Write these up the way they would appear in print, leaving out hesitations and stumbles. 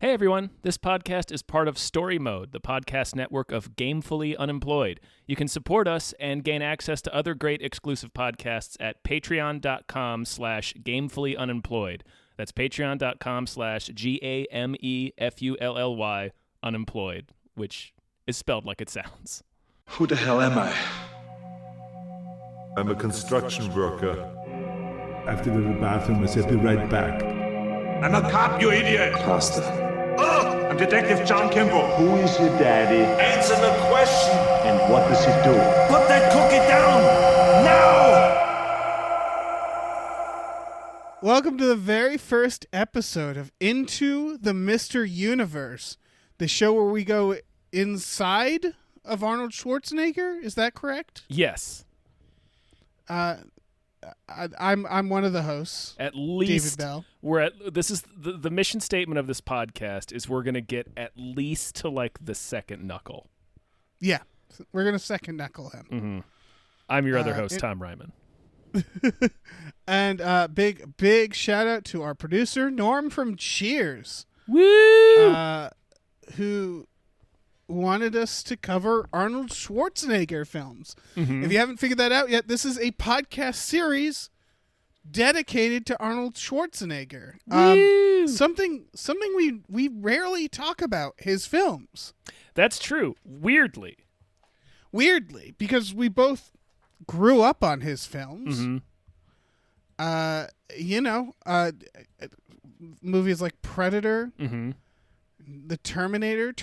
Hey everyone, this podcast is part of Story Mode, the podcast network of Gamefully Unemployed. You can support us and gain access to other great exclusive podcasts at patreon.com/gamefullyunemployed. That's patreon.com/GAMEFULLY unemployed, which is spelled like it sounds. Who the hell am I? I'm a construction worker. After the bathroom, I said, be right back. I'm a cop, you idiot! Pasta. Oh, I'm Detective John Kimball. Who is your daddy? Answer the question! And what does he do? Put that cookie down! Now! Welcome to the very first episode of Into the Mr. Universe, the show where we go inside of Arnold Schwarzenegger. Is that correct? Yes. I'm one of the hosts. At least David Bell. This is the mission statement of this podcast is we're going to get at least to like the second knuckle. Yeah. We're going to second knuckle him. Mm-hmm. I'm your other host, Tom Ryman. And big shout out to our producer, Norm from Cheers. Woo! Who wanted us to cover Arnold Schwarzenegger films. Mm-hmm. If you haven't figured that out yet, this is a podcast series dedicated to Arnold Schwarzenegger. Something we rarely talk about his films. That's true. Weirdly, because we both grew up on his films. Mm-hmm. Movies like Predator, Mm-hmm. The Terminator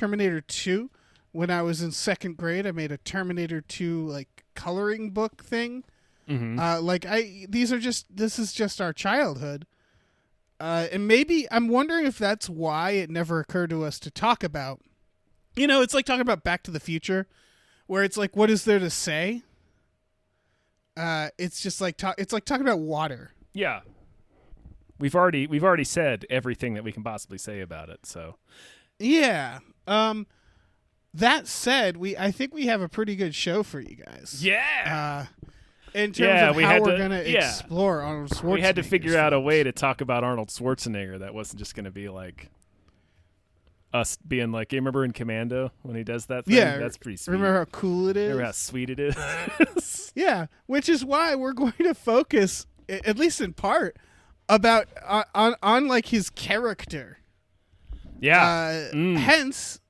2. When I was in second grade, I made a Terminator 2 like coloring book thing. Mm-hmm. This is just our childhood. And maybe I'm wondering if that's why it never occurred to us to talk about. It's like talking about Back to the Future, where it's like, what is there to say? It's just like it's like talking about water. Yeah. We've already said everything that we can possibly say about it. So, yeah. That said, I think we have a pretty good show for you guys. Yeah. In terms of how we're going to yeah. explore Arnold Schwarzenegger. We had to figure out a way to talk about Arnold Schwarzenegger that wasn't just going to be like us being like, you remember in Commando when he does that thing? Yeah. That's pretty sweet. Remember how cool it is? Remember how sweet it is? Yeah, which is why we're going to focus, at least in part, about on like his character. Yeah. Hence,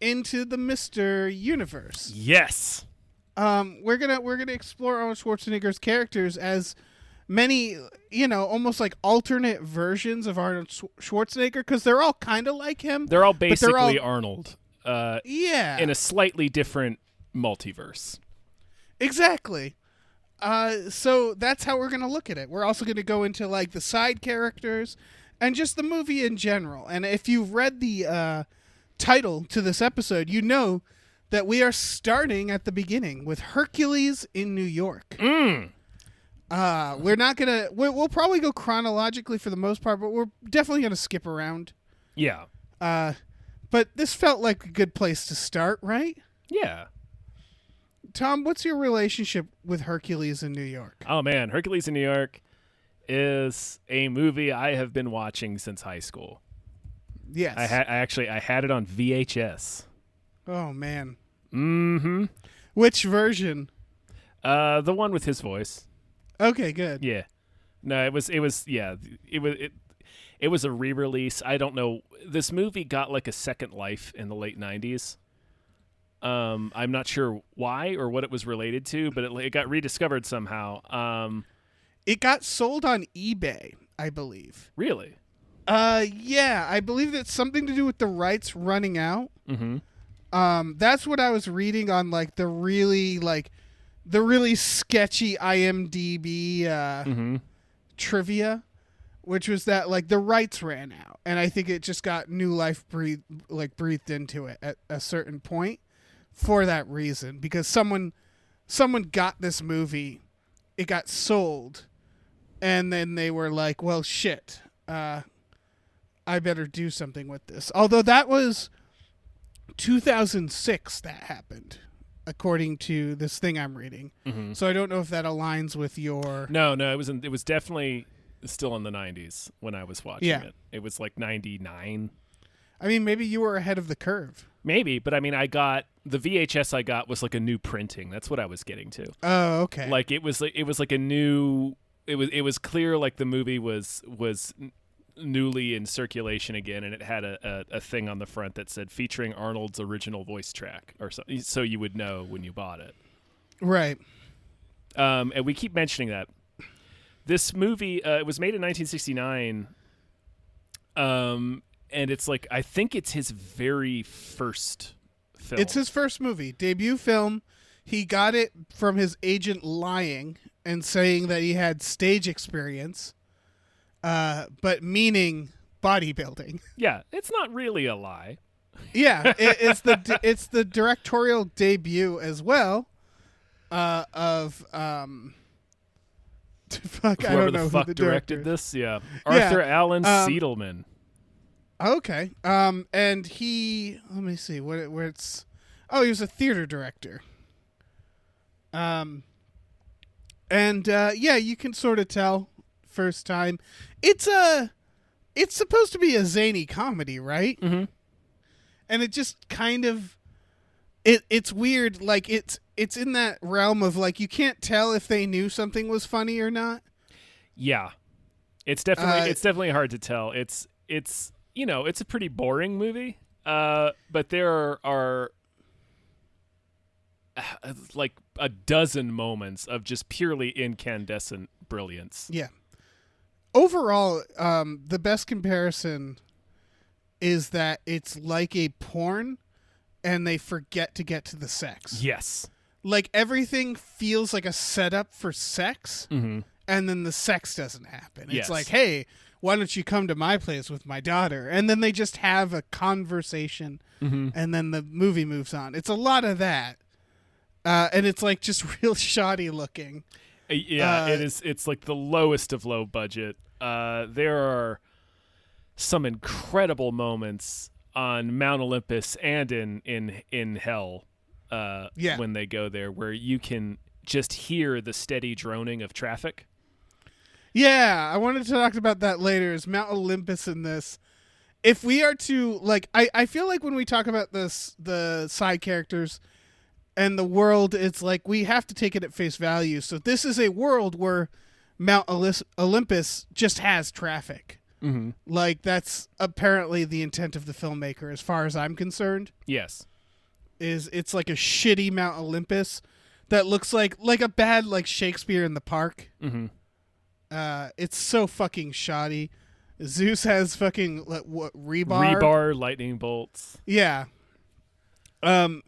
into the Mr. Universe. Yes. We're gonna explore Arnold Schwarzenegger's characters as many, almost like alternate versions of Arnold Schwarzenegger, because they're all kind of like him. They're all basically Arnold. Yeah. In a slightly different multiverse. Exactly. So that's how we're going to look at it. We're also going to go into like the side characters and just the movie in general. And if you've read the title to this episode, you know that we are starting at the beginning with Hercules in New York. We're not going to... We'll probably go chronologically for the most part, but we're definitely going to skip around. Yeah. But this felt like a good place to start, right? Yeah. Tom, what's your relationship with Hercules in New York? Oh, man. Hercules in New York is a movie I have been watching since high school. Yes. I had it on VHS. Oh, man. Mm-hmm. Which version? The one with his voice. Okay, good. Yeah. No, it was a re-release. I don't know. This movie got like a second life in the late 90s. I'm not sure why or what it was related to, but it got rediscovered somehow. It got sold on eBay, I believe. Really? Yeah, I believe it's something to do with the rights running out. Mm-hmm. That's what I was reading on like the really sketchy IMDb trivia, which was that like the rights ran out, and I think it just got new life breathed into it at a certain point for that reason, because someone got this movie, it got sold, and then they were like, well, shit, I better do something with this. Although that was 2006 that happened, according to this thing I'm reading. Mm-hmm. So I don't know if that aligns with your... No, it was definitely still in the 90s when I was watching it. It was like 99. I mean, maybe you were ahead of the curve. Maybe, but I mean, I got the VHS I got was like a new printing. That's what I was getting to. Oh, okay. Like it was like a new. It was clear like the movie was newly in circulation again, and it had a thing on the front that said featuring Arnold's original voice track or something, so you would know when you bought it. Right. And we keep mentioning that this movie it was made in 1969. And it's like I think it's his very first film. It's his first movie, debut film. He got it from his agent lying and saying that he had stage experience, but meaning bodybuilding. Yeah, it's not really a lie. Yeah, it's the directorial debut as well of fuck, I Whoever don't know the fuck who the directed director. this. Yeah, Arthur Allen Seidelman. Okay, and he let me see where it's. Oh, he was a theater director. And yeah, you can sort of tell first time. It's supposed to be a zany comedy, right? Mm-hmm. And it just kind of it's weird. Like it's in that realm of like you can't tell if they knew something was funny or not. Yeah, it's definitely hard to tell. It's you know, it's a pretty boring movie. But there are like a dozen moments of just purely incandescent brilliance. Yeah. Overall, the best comparison is that it's like a porn and they forget to get to the sex. Yes. Like everything feels like a setup for sex, Mm-hmm. and then the sex doesn't happen. Yes. It's like, hey, why don't you come to my place with my daughter? And then they just have a conversation, Mm-hmm. and then the movie moves on. It's a lot of that. And it's like just real shoddy looking. Yeah, it is. It's like the lowest of low budget. There are some incredible moments on Mount Olympus and in hell. Yeah. When they go there, where you can just hear the steady droning of traffic. Yeah, I wanted to talk about that later. Is Mount Olympus in this? If we are to like, I feel like when we talk about this, the side characters and the world, it's like we have to take it at face value. So this is a world where Mount Olympus just has traffic. Mm-hmm. Like that's apparently the intent of the filmmaker, as far as I'm concerned. Yes. Is it's like a shitty Mount Olympus that looks like a bad like Shakespeare in the Park. Mm-hmm. It's so fucking shoddy. Zeus has fucking what rebar? Rebar lightning bolts. Yeah. And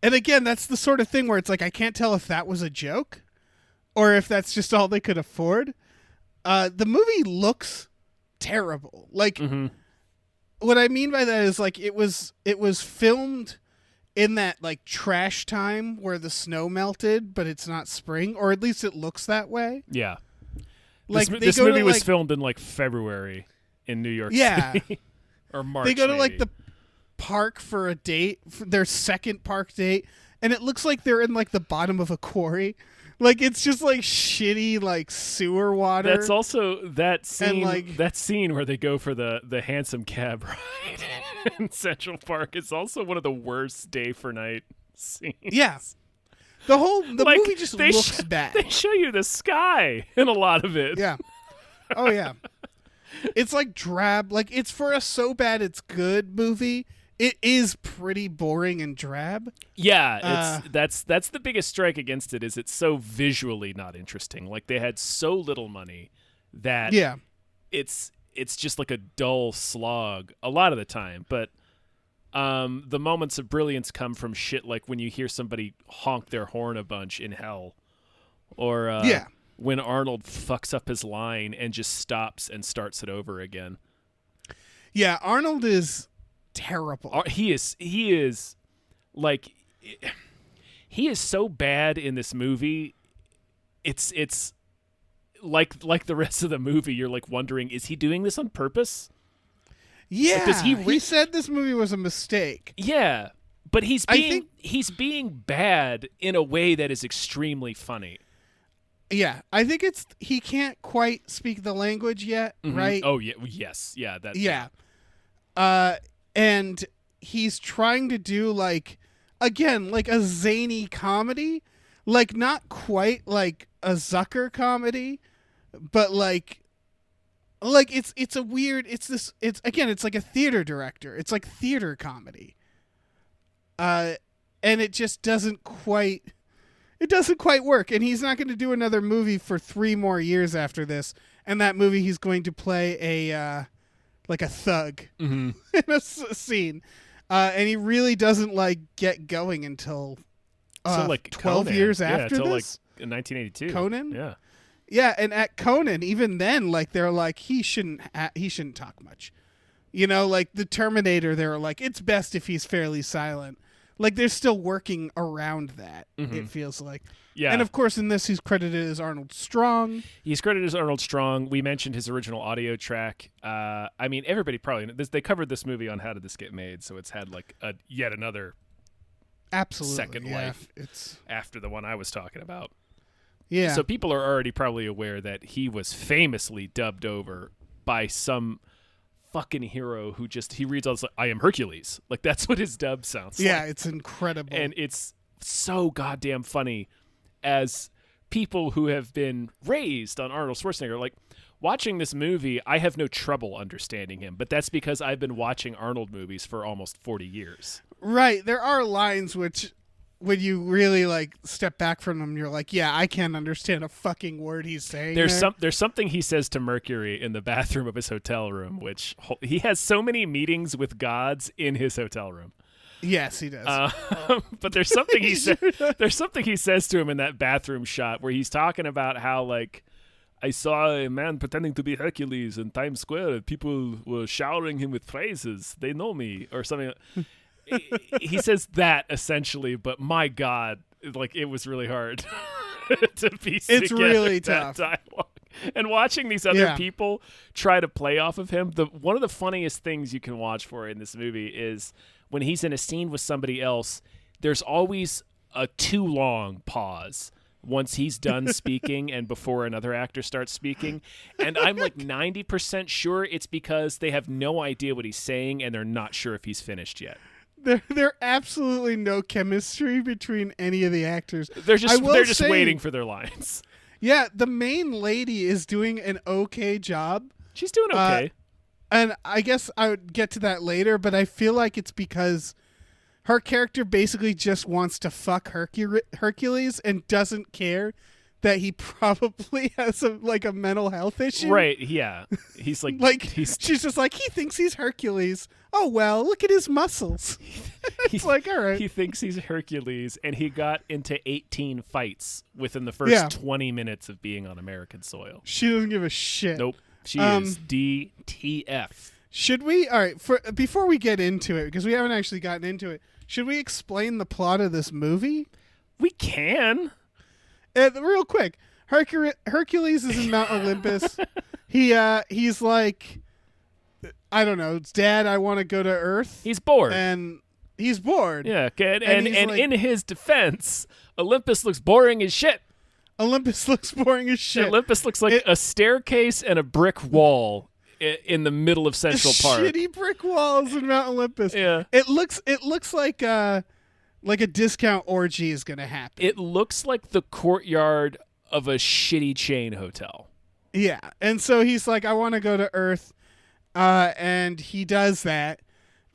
again, that's the sort of thing where it's like I can't tell if that was a joke or if that's just all they could afford. The movie looks terrible. Like Mm-hmm. what I mean by that is like it was filmed in that like trash time where the snow melted, but it's not spring, or at least it looks that way. Yeah. Like this movie was filmed in like February in New York City. Or March. They go to maybe. like the park for a date, for their second park date, and it looks like they're in like the bottom of a quarry. Like it's just like shitty like sewer water. That's also that scene. like- that scene where they go for the hansom cab ride in Central Park is also one of the worst day for night scenes. Yeah. The Like, movie just they looks bad. They show you the sky in a lot of it. Yeah. Oh yeah. It's like drab. Like it's for a so bad it's good movie. It is pretty boring and drab. Yeah, that's the biggest strike against it is it's so visually not interesting. Like they had so little money that Yeah. it's just like a dull slog a lot of the time. But the moments of brilliance come from shit like when you hear somebody honk their horn a bunch in hell, or Yeah. when Arnold fucks up his line and just stops and starts it over again. Yeah, Arnold is terrible. He is like he is so bad in this movie. It's like the rest of the movie. You're like wondering, is he doing this on purpose? Yeah. does he said this movie was a mistake. Yeah, but he's I being think- being bad in a way that is extremely funny. Yeah, I think it's he can't quite speak the language yet, Mhm. right? Oh yeah, yes, yeah. That Yeah. And he's trying to do like, again, like a zany comedy, like not quite like a Zucker comedy, but like it's a weird, it's like a theater director. It's like theater comedy. And it just doesn't quite work. And he's not going to do another movie for 3 more years after this. And that movie, he's going to play a thug in a scene. And he really doesn't like get going until so like 12 Conan. years after until this. like in 1982. Conan? Yeah. Yeah, and at Conan, even then, like they're like he shouldn't talk much, you know. Like the Terminator, they're like it's best if he's fairly silent. Like they're still working around that. It feels like. Yeah. And of course, in this, he's credited as Arnold Strong. He's credited as Arnold Strong. We mentioned his original audio track. I mean, everybody probably they covered this movie on How Did This Get Made, so it's had like yet another Absolutely second life it's after the one I was talking about. Yeah. So people are already probably aware that he was famously dubbed over by some fucking hero who he reads all this like, I am Hercules. Like that's what his dub sounds like. Yeah, it's incredible. And it's so goddamn funny as people who have been raised on Arnold Schwarzenegger. Like watching this movie, I have no trouble understanding him, but that's because I've been watching Arnold movies for almost 40 years. Right. There are lines which when you really like step back from them, you're like, yeah, I can't understand a fucking word he's saying. There's something he says to Mercury in the bathroom of his hotel room, which he has so many meetings with gods in his hotel room. Yes, he does. But there's something he said. There's something he says to him in that bathroom shot where he's talking about how like I saw a man pretending to be Hercules in Times Square. People were showering him with praises. They know me or something. He says that essentially, but my God, like it was really hard to piece It's together really that tough. dialogue. And watching these other people try to play off of him, one of the funniest things you can watch for in this movie is when he's in a scene with somebody else, there's always a too long pause once he's done speaking and before another actor starts speaking. And I'm like 90% sure it's because they have no idea what he's saying and they're not sure if he's finished yet. There absolutely no chemistry between any of the actors. They're just waiting for their lines. Yeah, the main lady is doing an okay job. She's doing okay. And I guess I would get to that later, but I feel like it's because her character basically just wants to fuck Hercules and doesn't care that he probably has a mental health issue. Right, yeah. He's like she's just like, he thinks he's Hercules. Oh, well, look at his muscles. It's like, all right. He thinks he's Hercules, and he got into 18 fights within the first 20 minutes of being on American soil. She doesn't give a shit. Nope. She is DTF. Should we? All right. Before we get into it, because we haven't actually gotten into it, should we explain the plot of this movie? We can. Real quick. Hercules is in Mount Olympus. He's like, I don't know, Dad, I want to go to Earth. He's bored. And he's bored. Yeah, and like, in his defense, Olympus looks boring as shit. Olympus looks boring as shit. Olympus looks like a staircase and a brick wall in the middle of Central Park. Shitty brick walls in Mount Olympus. Yeah. It looks like a discount orgy is going to happen. It looks like the courtyard of a shitty chain hotel. Yeah. And so he's like, I want to go to Earth. And he does that.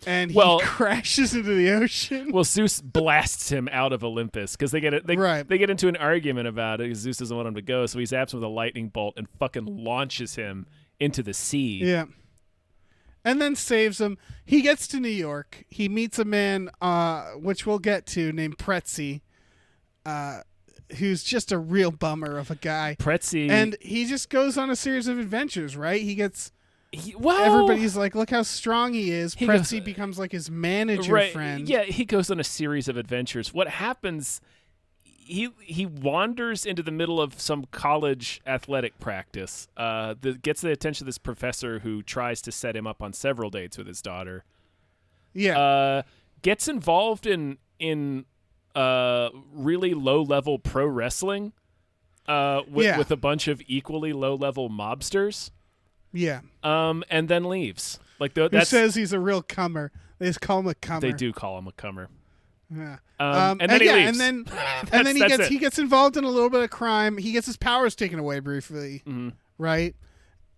And he crashes into the ocean. Well, Zeus blasts him out of Olympus because they get into an argument about it. Zeus doesn't want him to go, so he zaps him with a lightning bolt and fucking launches him into the sea. Yeah. And then saves him. He gets to New York. He meets a man, which we'll get to, named Pretzi, who's just a real bummer of a guy. Pretzi. And he just goes on a series of adventures, right? Everybody's like, look how strong he is. Pretzi becomes like his manager friend. Yeah, he goes on a series of adventures. What happens, he wanders into the middle of some college athletic practice that gets the attention of this professor who tries to set him up on several dates with his daughter. Yeah. Gets involved in really low-level pro wrestling with a bunch of equally low-level mobsters. Yeah. And then leaves. Like who says he's a real cummer. They just call him a cummer. They do call him a cummer. Yeah. And then he leaves. And then he gets involved in a little bit of crime. He gets his powers taken away briefly, right?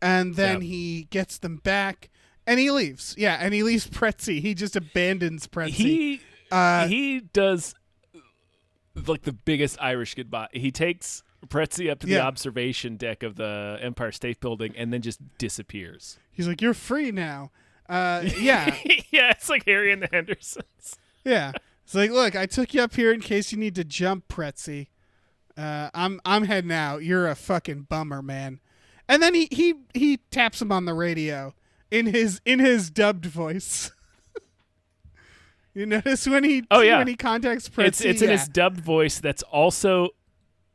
And then he gets them back, and he leaves. Yeah, and he leaves Pretzi. He just abandons Pretzi. He does like the biggest Irish goodbye. He takes Pretzi up to the observation deck of the Empire State Building and then just disappears. He's like, "You're free now." Yeah. Yeah, it's like Harry and the Hendersons. Yeah. It's like, "Look, I took you up here in case you need to jump, Pretzi. I'm heading out. You're a fucking bummer, man." And then he taps him on the radio in his dubbed voice. You notice when he contacts Pretzi? It's in his dubbed voice.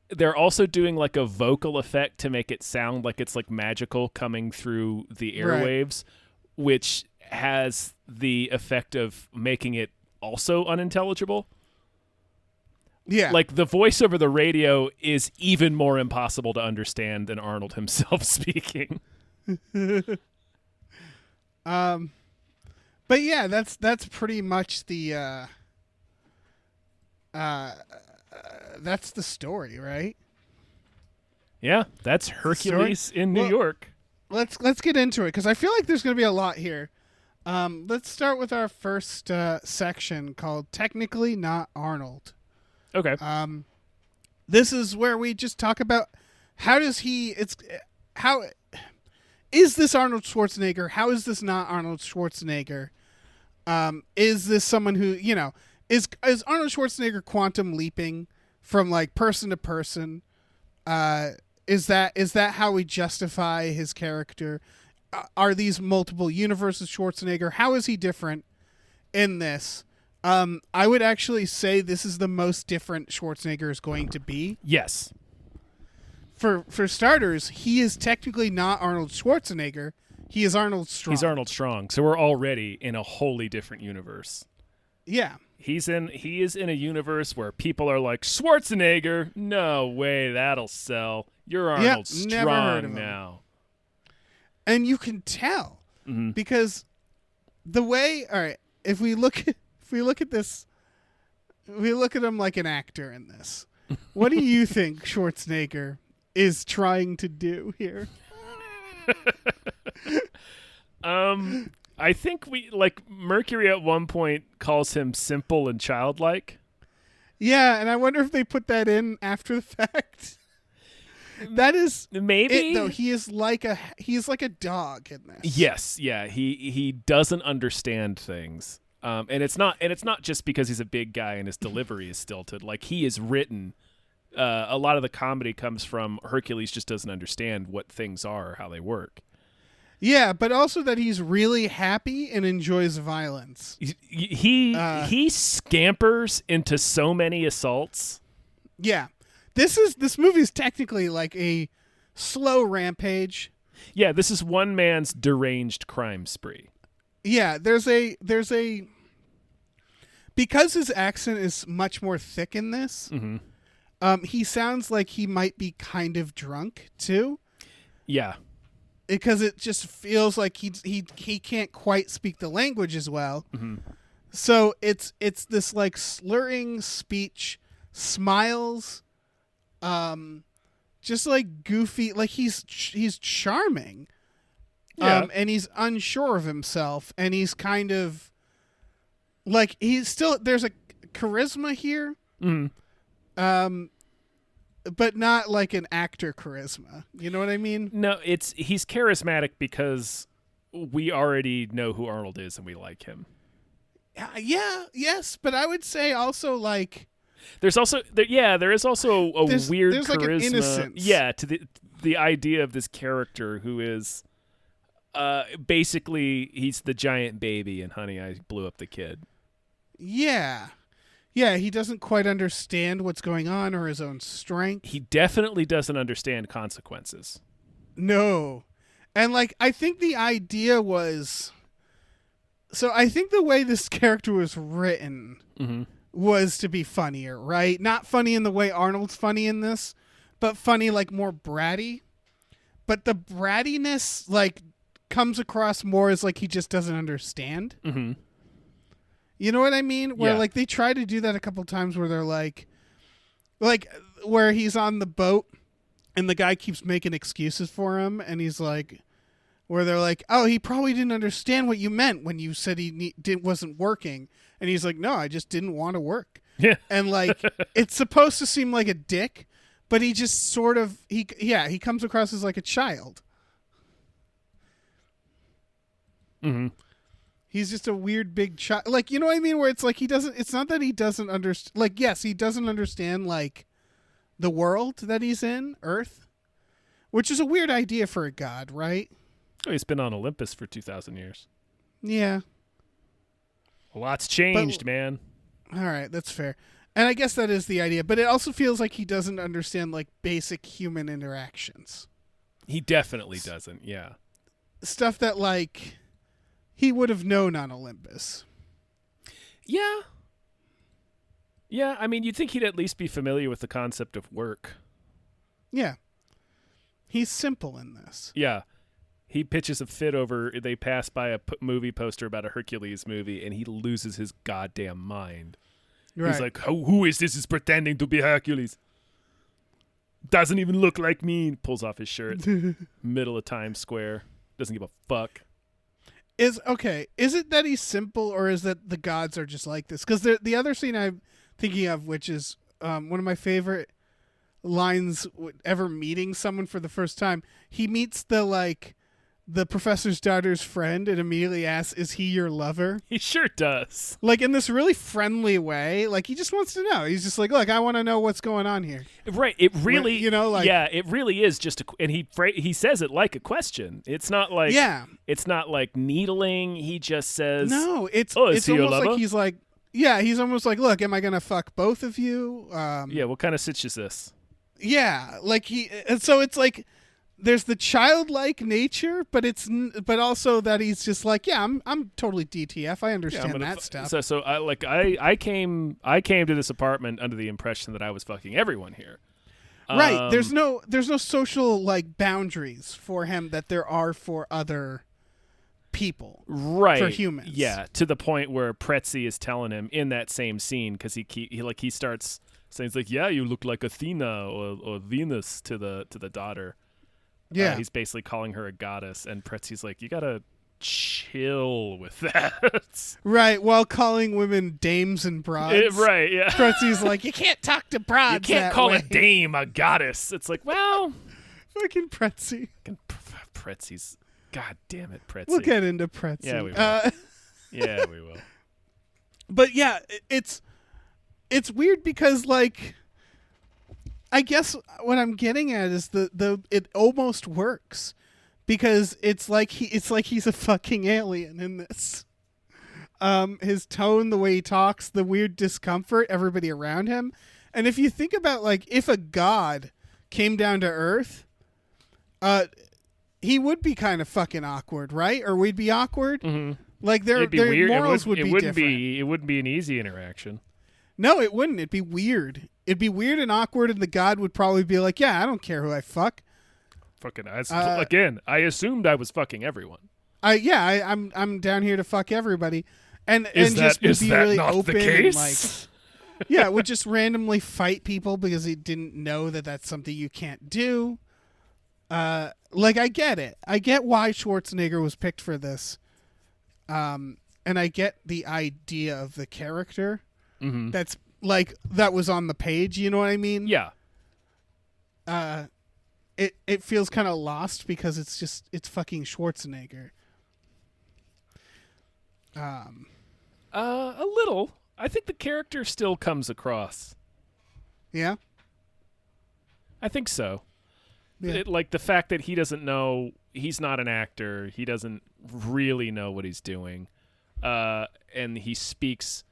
They're also doing like a vocal effect to make it sound like it's like magical coming through the airwaves, which has the effect of making it also unintelligible. Yeah. Like the voice over the radio is even more impossible to understand than Arnold himself speaking. But yeah, that's pretty much the that's the story, right? Yeah, that's Hercules in New York. Let's get into it because I feel like there's going to be a lot here. Let's start with our first section called "Technically Not Arnold." Okay. This is where we just talk about how is this Arnold Schwarzenegger? How is this not Arnold Schwarzenegger? Is this someone who, is Arnold Schwarzenegger quantum leaping from like person to person? Is that how we justify his character? Are these multiple universes Schwarzenegger? How is he different in this? I would actually say this is the most different Schwarzenegger is going to be. Yes. For starters, he is technically not Arnold Schwarzenegger. He is Arnold Strong. He's Arnold Strong. So we're already in a wholly different universe. Yeah. He is in a universe where people are like, Schwarzenegger? No way, that'll sell. You're Arnold Strong now. And you can tell because the way, all right, if we look at this, we look at him like an actor in this. What do you think Schwarzenegger is trying to do here? I think Mercury at one point calls him simple and childlike. Yeah, and I wonder if they put that in after the fact. That is maybe though. He is like a dog in this. Yes, yeah. He doesn't understand things. And it's not just because he's a big guy and his delivery is stilted. Like he is written. A lot of the comedy comes from Hercules just doesn't understand what things are or how they work. Yeah, but also that he's really happy and enjoys violence. He scampers into so many assaults. Yeah. This movie is technically like a slow rampage. Yeah, this is one man's deranged crime spree. Yeah, there's a because his accent is much more thick in this. He sounds like he might be kind of drunk too. Yeah. Because it just feels like he can't quite speak the language as well. So it's this like slurring speech, smiles, just like goofy, like he's charming. Yeah. And he's unsure of himself, and he's kind of like there's a charisma here. But not like an actor charisma. You know what I mean? No, he's charismatic because we already know who Arnold is and we like him. Yes, but I would say also like there is also a weird there's charisma. Like an innocence. Yeah, to the idea of this character who is basically he's the giant baby in Honey, I Blew Up the Kid. Yeah. Yeah, he doesn't quite understand what's going on or his own strength. He definitely doesn't understand consequences. No. And like I think the idea was I think the way this character was written was to be funnier, right? Not funny in the way Arnold's funny in this, but funny like more bratty. But the brattiness like comes across more as like he just doesn't understand. Mm-hmm. You know what I mean? Where Yeah. like they try to do that a couple times where they're like where he's on the boat and the guy keeps making excuses for him, and he's like, where they're like, oh, he probably didn't understand what you meant when you said wasn't working, and he's like, no, I just didn't want to work. Yeah. And like it's supposed to seem like a dick, but he just sort of he comes across as like a child. Mm-hmm. He's just a weird big child. Like, you know what I mean? Where it's like it's not that he doesn't understand. Like, yes, he doesn't understand, like, the world that he's in, Earth, which is a weird idea for a god, right? Oh, he's been on Olympus for 2,000 years. Yeah. A lot's changed, man. All right, that's fair. And I guess that is the idea. But it also feels like he doesn't understand, like, basic human interactions. He definitely doesn't, yeah. Stuff that, like, he would have known on Olympus. Yeah. Yeah, I mean, you'd think he'd at least be familiar with the concept of work. Yeah. He's simple in this. Yeah. He pitches a fit over, they pass by a movie poster about a Hercules movie, and he loses his goddamn mind. Right. He's like, who is this is pretending to be Hercules? Doesn't even look like me. Pulls off his shirt. Middle of Times Square. Doesn't give a fuck. Is it that he's simple, or is that the gods are just like this? Because the other scene I'm thinking of, which is one of my favorite lines ever meeting someone for the first time, he meets the professor's daughter's friend and immediately asks, is he your lover? He sure does. Like, in this really friendly way. Like, he just wants to know. He's just like, look, I want to know what's going on here. Right. It really, you know, like, yeah, it really is just and he says it like a question. It's not like, yeah, it's not like needling. He just says, no, it's is he your almost lover? like he's like, yeah, he's almost like, look, am I going to fuck both of you? Yeah, what kind of sitch is this? Yeah, like and so it's like there's the childlike nature, but but also that he's just like, yeah, I'm totally DTF. I understand that stuff. So I came to this apartment under the impression that I was fucking everyone here. Right. There's no social like boundaries for him that there are for other people. Right. For humans. Yeah, to the point where Pretzi is telling him in that same scene, because he starts saying, he's like, yeah, you look like Athena or Venus to the daughter. Yeah. He's basically calling her a goddess, and Pretzi's like, you gotta chill with that. Right, while calling women dames and broads. Right, yeah. Pretzi's like, you can't talk to broads. You can't that call way. a dame a goddess. It's like, well, Fucking Pretzi. Pretzi's, god damn it, Pretzi. We'll get into Pretzi. Yeah, we will. Yeah, we will. But yeah, it's weird because, like, I guess what I'm getting at is it almost works because it's like he's a fucking alien in this. His tone, the way he talks, the weird discomfort, everybody around him. And if you think about, like, if a god came down to Earth, he would be kind of fucking awkward, right? Or we'd be awkward. Mm-hmm. Like their morals would be different. It wouldn't be an easy interaction. No, it wouldn't. It'd be weird. It'd be weird and awkward, and the god would probably be like, yeah, I don't care who I fuck. Fucking again, I assumed I was fucking everyone. I'm down here to fuck everybody. And Is just would be that really not open the and case? like yeah, would just randomly fight people because he didn't know that that's something you can't do. Like, I get it. I get why Schwarzenegger was picked for this. And I get the idea of the character. Mm-hmm. That's like that was on the page, you know what I mean? Yeah. It feels kind of lost because it's fucking Schwarzenegger. A little. I think the character still comes across. Yeah. I think so. Yeah. Like the fact that he doesn't know, he's not an actor. He doesn't really know what he's doing. And he speaks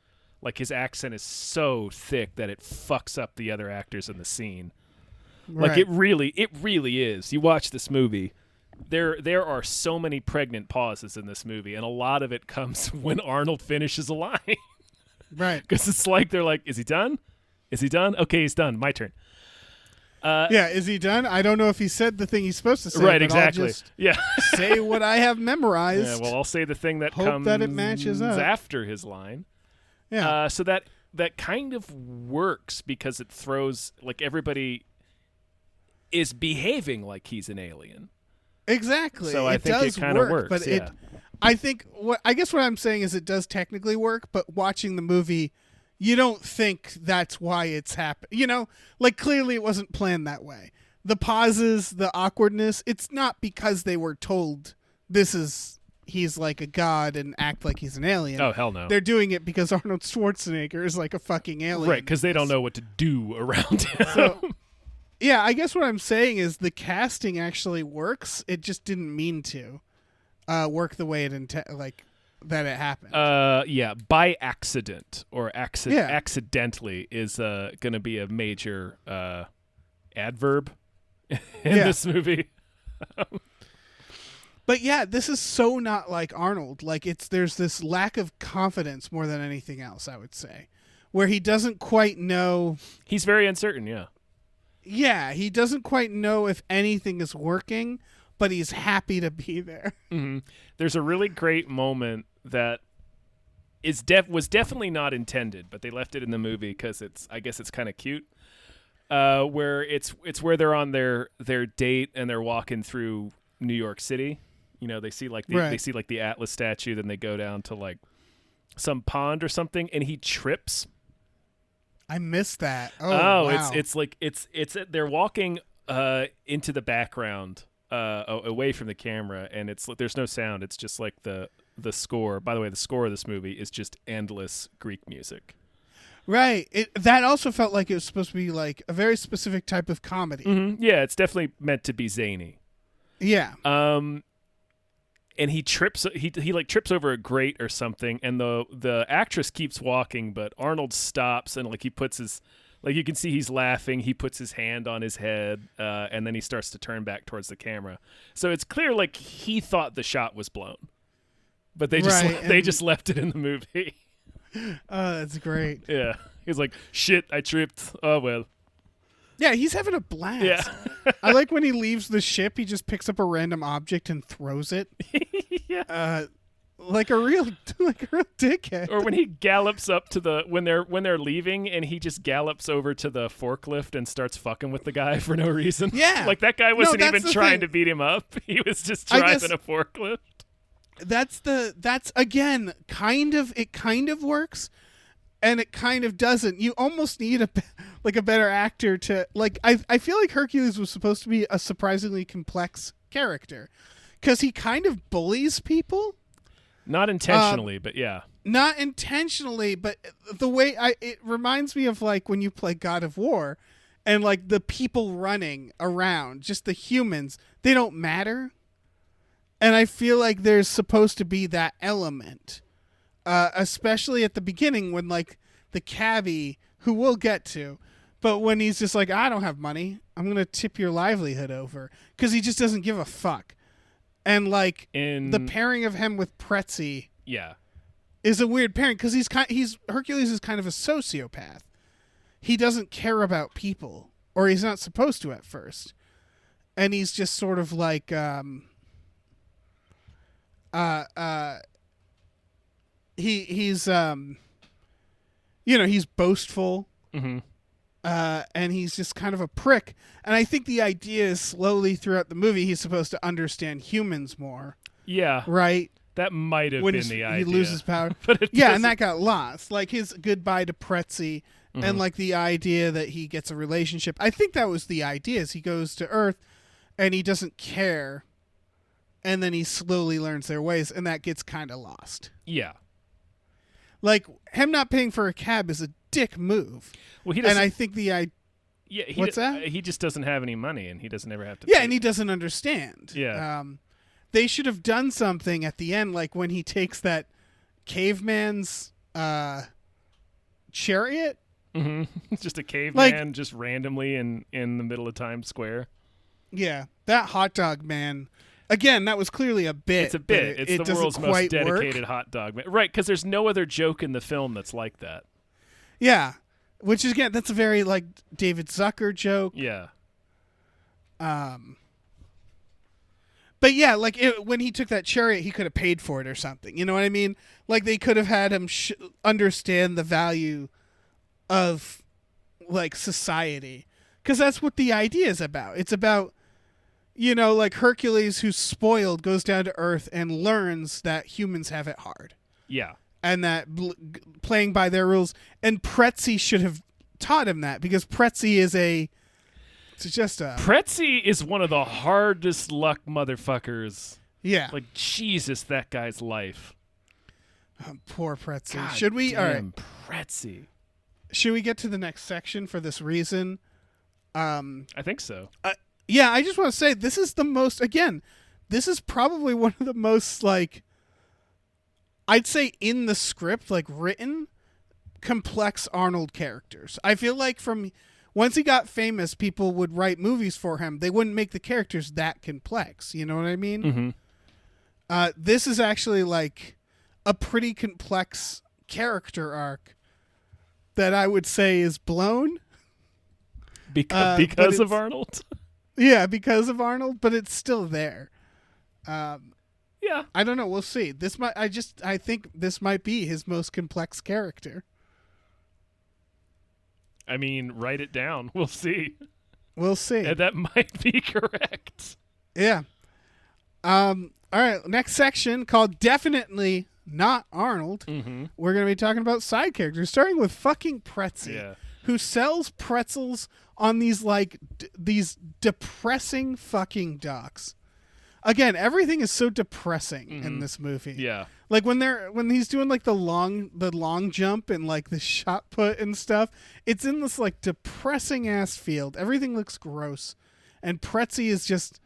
like his accent is so thick that it fucks up the other actors in the scene. Right. Like it really is. You watch this movie, there are so many pregnant pauses in this movie, and a lot of it comes when Arnold finishes a line. Right. Because it's like they're like, is he done? Is he done? Okay, he's done. My turn. Yeah, is he done? I don't know if he said the thing he's supposed to say. Right, but exactly. I'll just Yeah. say what I have memorized. Yeah, well, I'll say the thing that Hope comes that it matches up. after his line. Yeah. So that kind of works because it throws, like, everybody is behaving like he's an alien. Exactly. So I think it kind of works. But yeah. I think I guess what I'm saying is it does technically work, but watching the movie, you don't think that's why it's happened. You know, like clearly it wasn't planned that way. The pauses, the awkwardness, it's not because they were told he's like a god and act like he's an alien. Oh, hell no. They're doing it because Arnold Schwarzenegger is like a fucking alien. Right, because they don't know what to do around him. So, yeah, I guess what I'm saying is the casting actually works. It just didn't mean to work the way that it happened. Yeah, by accident or accidentally is going to be a major adverb in this movie. But yeah, this is so not like Arnold. Like there's this lack of confidence more than anything else, I would say, where he doesn't quite know. He's very uncertain, yeah. Yeah, he doesn't quite know if anything is working, but he's happy to be there. Mm-hmm. There's a really great moment that was definitely not intended, but they left it in the movie because I guess it's kind of cute. Where it's where they're on their date and they're walking through New York City. You know, they see like the Atlas statue, then they go down to like some pond or something, and he trips. I missed that. Oh, wow. it's they're walking into the background away from the camera, and there's no sound. It's just like the score. By the way, the score of this movie is just endless Greek music. Right. That also felt like it was supposed to be like a very specific type of comedy. Mm-hmm. Yeah, it's definitely meant to be zany. Yeah. And he trips. He like trips over a grate or something, and the actress keeps walking, but Arnold stops and like he puts his, like you can see he's laughing. He puts his hand on his head, and then he starts to turn back towards the camera. So it's clear like he thought the shot was blown, but they just left it in the movie. Oh, that's great. Yeah, he's like, shit, I tripped. Oh well. Yeah, he's having a blast. Yeah. I like when he leaves the ship, he just picks up a random object and throws it. Yeah. Like a real dickhead. Or when he gallops up to when they're leaving and he just gallops over to the forklift and starts fucking with the guy for no reason. Yeah. Like that guy wasn't even trying thing. to beat him up. He was just driving a forklift. That's again kind of works. And it kind of doesn't. You almost need a better actor to like. I feel like Hercules was supposed to be a surprisingly complex character because he kind of bullies people. Not intentionally, but yeah. Not intentionally, but the way it reminds me of like when you play God of War, and like the people running around, just the humans, they don't matter. And I feel like there's supposed to be that element. Especially at the beginning when like the cabbie, who we'll get to, but when he's just like, I don't have money, I'm going to tip your livelihood over, because he just doesn't give a fuck. And like the pairing of him with Pretzi is a weird pairing because Hercules is kind of a sociopath. He doesn't care about people, or he's not supposed to at first. And he's just sort of like he's he's boastful, and he's just kind of a prick. And I think the idea is slowly throughout the movie he's supposed to understand humans more. Yeah, right. That might have been the idea. He loses power, and that got lost. Like his goodbye to Pretzi, and like the idea that he gets a relationship. I think that was the idea. Is he goes to Earth, and he doesn't care. And then he slowly learns their ways, and that gets kind of lost. Yeah. Like, him not paying for a cab is a dick move. Well, and I think what's that? He just doesn't have any money, and he doesn't ever have to pay. And he doesn't understand. Yeah. They should have done something at the end, like when he takes that caveman's chariot. Mm-hmm. Just a caveman just randomly in the middle of Times Square. Yeah. That hot dog man... Again, that was clearly a bit. It's a bit. It's the world's most dedicated hot dog man. Right, because there's no other joke in the film that's like that. Yeah. Which is, again, that's a very, like, David Zucker joke. Yeah. But yeah, like when he took that chariot, he could have paid for it or something. You know what I mean? Like they could have had him understand the value of like society, because that's what the idea is about. It's about, you know, like Hercules, who's spoiled, goes down to Earth and learns that humans have it hard. Yeah. And that playing by their rules. And Pretzi should have taught him that, because Pretzi is Pretzi is one of the hardest luck motherfuckers. Yeah. Like, Jesus, that guy's life. Poor Pretzi. God Should we? damn, All right. Pretzi. Should we get to the next section for this reason? I think so. Yeah, I just want to say this is the most, again, this is probably one of the most, like, I'd say in the script, like, written, complex Arnold characters. I feel like once he got famous, people would write movies for him. They wouldn't make the characters that complex. You know what I mean? Mm-hmm. This is actually, like, a pretty complex character arc that I would say is blown. Because of Arnold? Yeah, because of Arnold, but it's still there. Yeah. I don't know. We'll see. I think this might be his most complex character. I mean, write it down. We'll see. We'll see. And that might be correct. Yeah. All right. Next section, called Definitely Not Arnold. Mm-hmm. We're going to be talking about side characters, starting with fucking Pretzi, who sells pretzels on these like these depressing fucking docks. Again, everything is so depressing in this movie. Yeah. Like when he's doing like the long jump and like the shot put and stuff, it's in this like depressing ass field. Everything looks gross. And Pretzi is just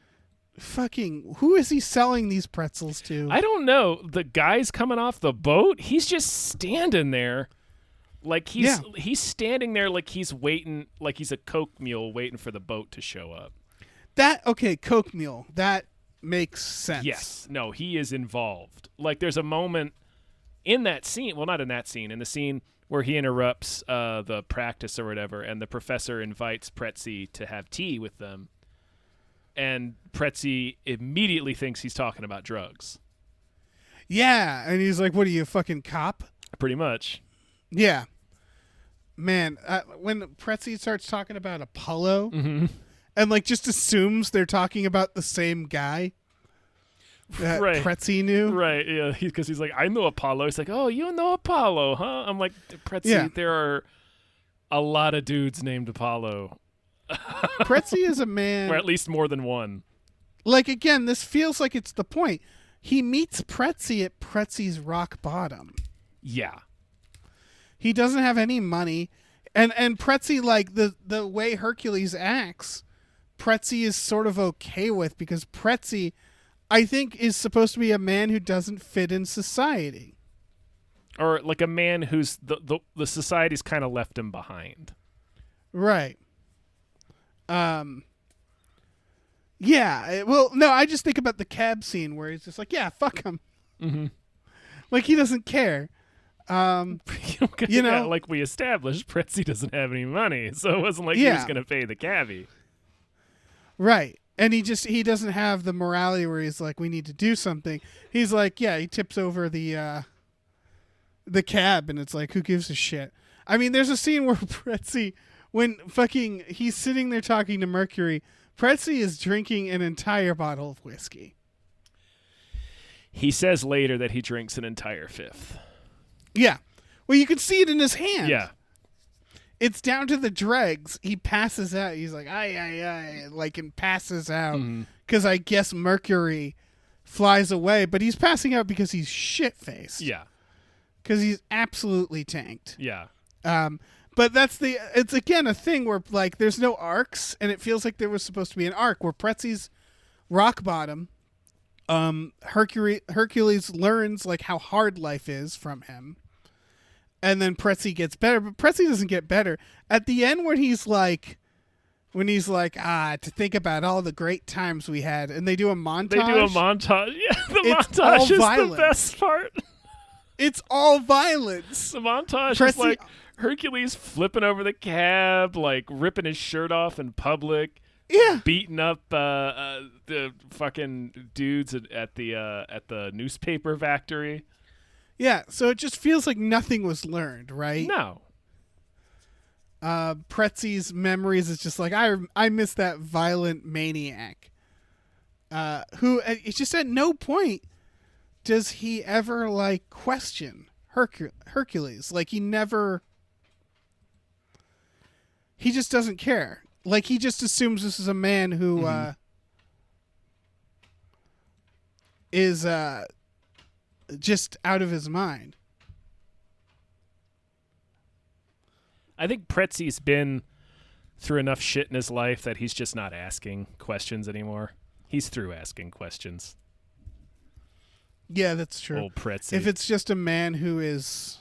fucking, who is he selling these pretzels to? I don't know. The guy's coming off the boat, he's just standing there. Like he's standing there like he's waiting, like he's a Coke mule waiting for the boat to show up. Coke mule. That makes sense. Yes. No, he is involved. Like there's a moment in that scene, well, not in that scene, in the scene where he interrupts the practice or whatever, and the professor invites Pretzi to have tea with them. And Pretzi immediately thinks he's talking about drugs. Yeah, and he's like, what are you, a fucking cop? Pretty much. Yeah. Man, when Pretzi starts talking about Apollo and like just assumes they're talking about the same guy that right. Pretzi knew. Right, yeah, because he's like, I know Apollo. He's like, oh, you know Apollo, huh? I'm like, Pretzi, there are a lot of dudes named Apollo. Pretzi is a man. Or at least more than one. Like, again, this feels like it's the point. He meets Pretzi at Pretzi's rock bottom. Yeah. He doesn't have any money. And Pretzi, like, the way Hercules acts, Pretzi is sort of okay with, because Pretzi, I think, is supposed to be a man who doesn't fit in society. Or like a man who's the society's kind of left him behind. Right. Yeah. Well, no, I just think about the cab scene where he's just like, yeah, fuck him. Mm-hmm. Like, he doesn't care. You know, like we established, Pretzi doesn't have any money, so it wasn't like he was going to pay the cabbie. Right. And he doesn't have the morality where he's like, we need to do something. He's like, yeah, he tips over the cab, and it's like, who gives a shit? I mean, there's a scene where Pretzi, when fucking he's sitting there talking to Mercury, Pretzi is drinking an entire bottle of whiskey. He says later that he drinks an entire fifth. Yeah. Well, you can see it in his hand. Yeah. It's down to the dregs. He passes out. He's like, aye, like, and passes out. Because I guess Mercury flies away, but he's passing out because he's shit-faced. Yeah. Because he's absolutely tanked. Yeah. But it's again a thing where, like, there's no arcs, and it feels like there was supposed to be an arc where Pretzi's rock bottom, Hercules learns, like, how hard life is from him. And then Pretzi gets better, but Pretzi doesn't get better. At the end, when he's like, to think about all the great times we had, and they do a montage. Yeah, the montage is the best part. It's all violence. The montage is like Hercules flipping over the cab, like ripping his shirt off in public, Yeah. beating up the fucking dudes at the newspaper factory. Yeah, so it just feels like nothing was learned, right? No. Pretzi's memories is just like, I miss that violent maniac. Who it's just at no point does he ever like question Hercules. Like he just doesn't care. Like he just assumes this is a man who is just out of his mind. I think Pretzi's been through enough shit in his life that he's just not asking questions anymore. He's through asking questions. Yeah, that's true. Old Pretzi. If it's just a man who is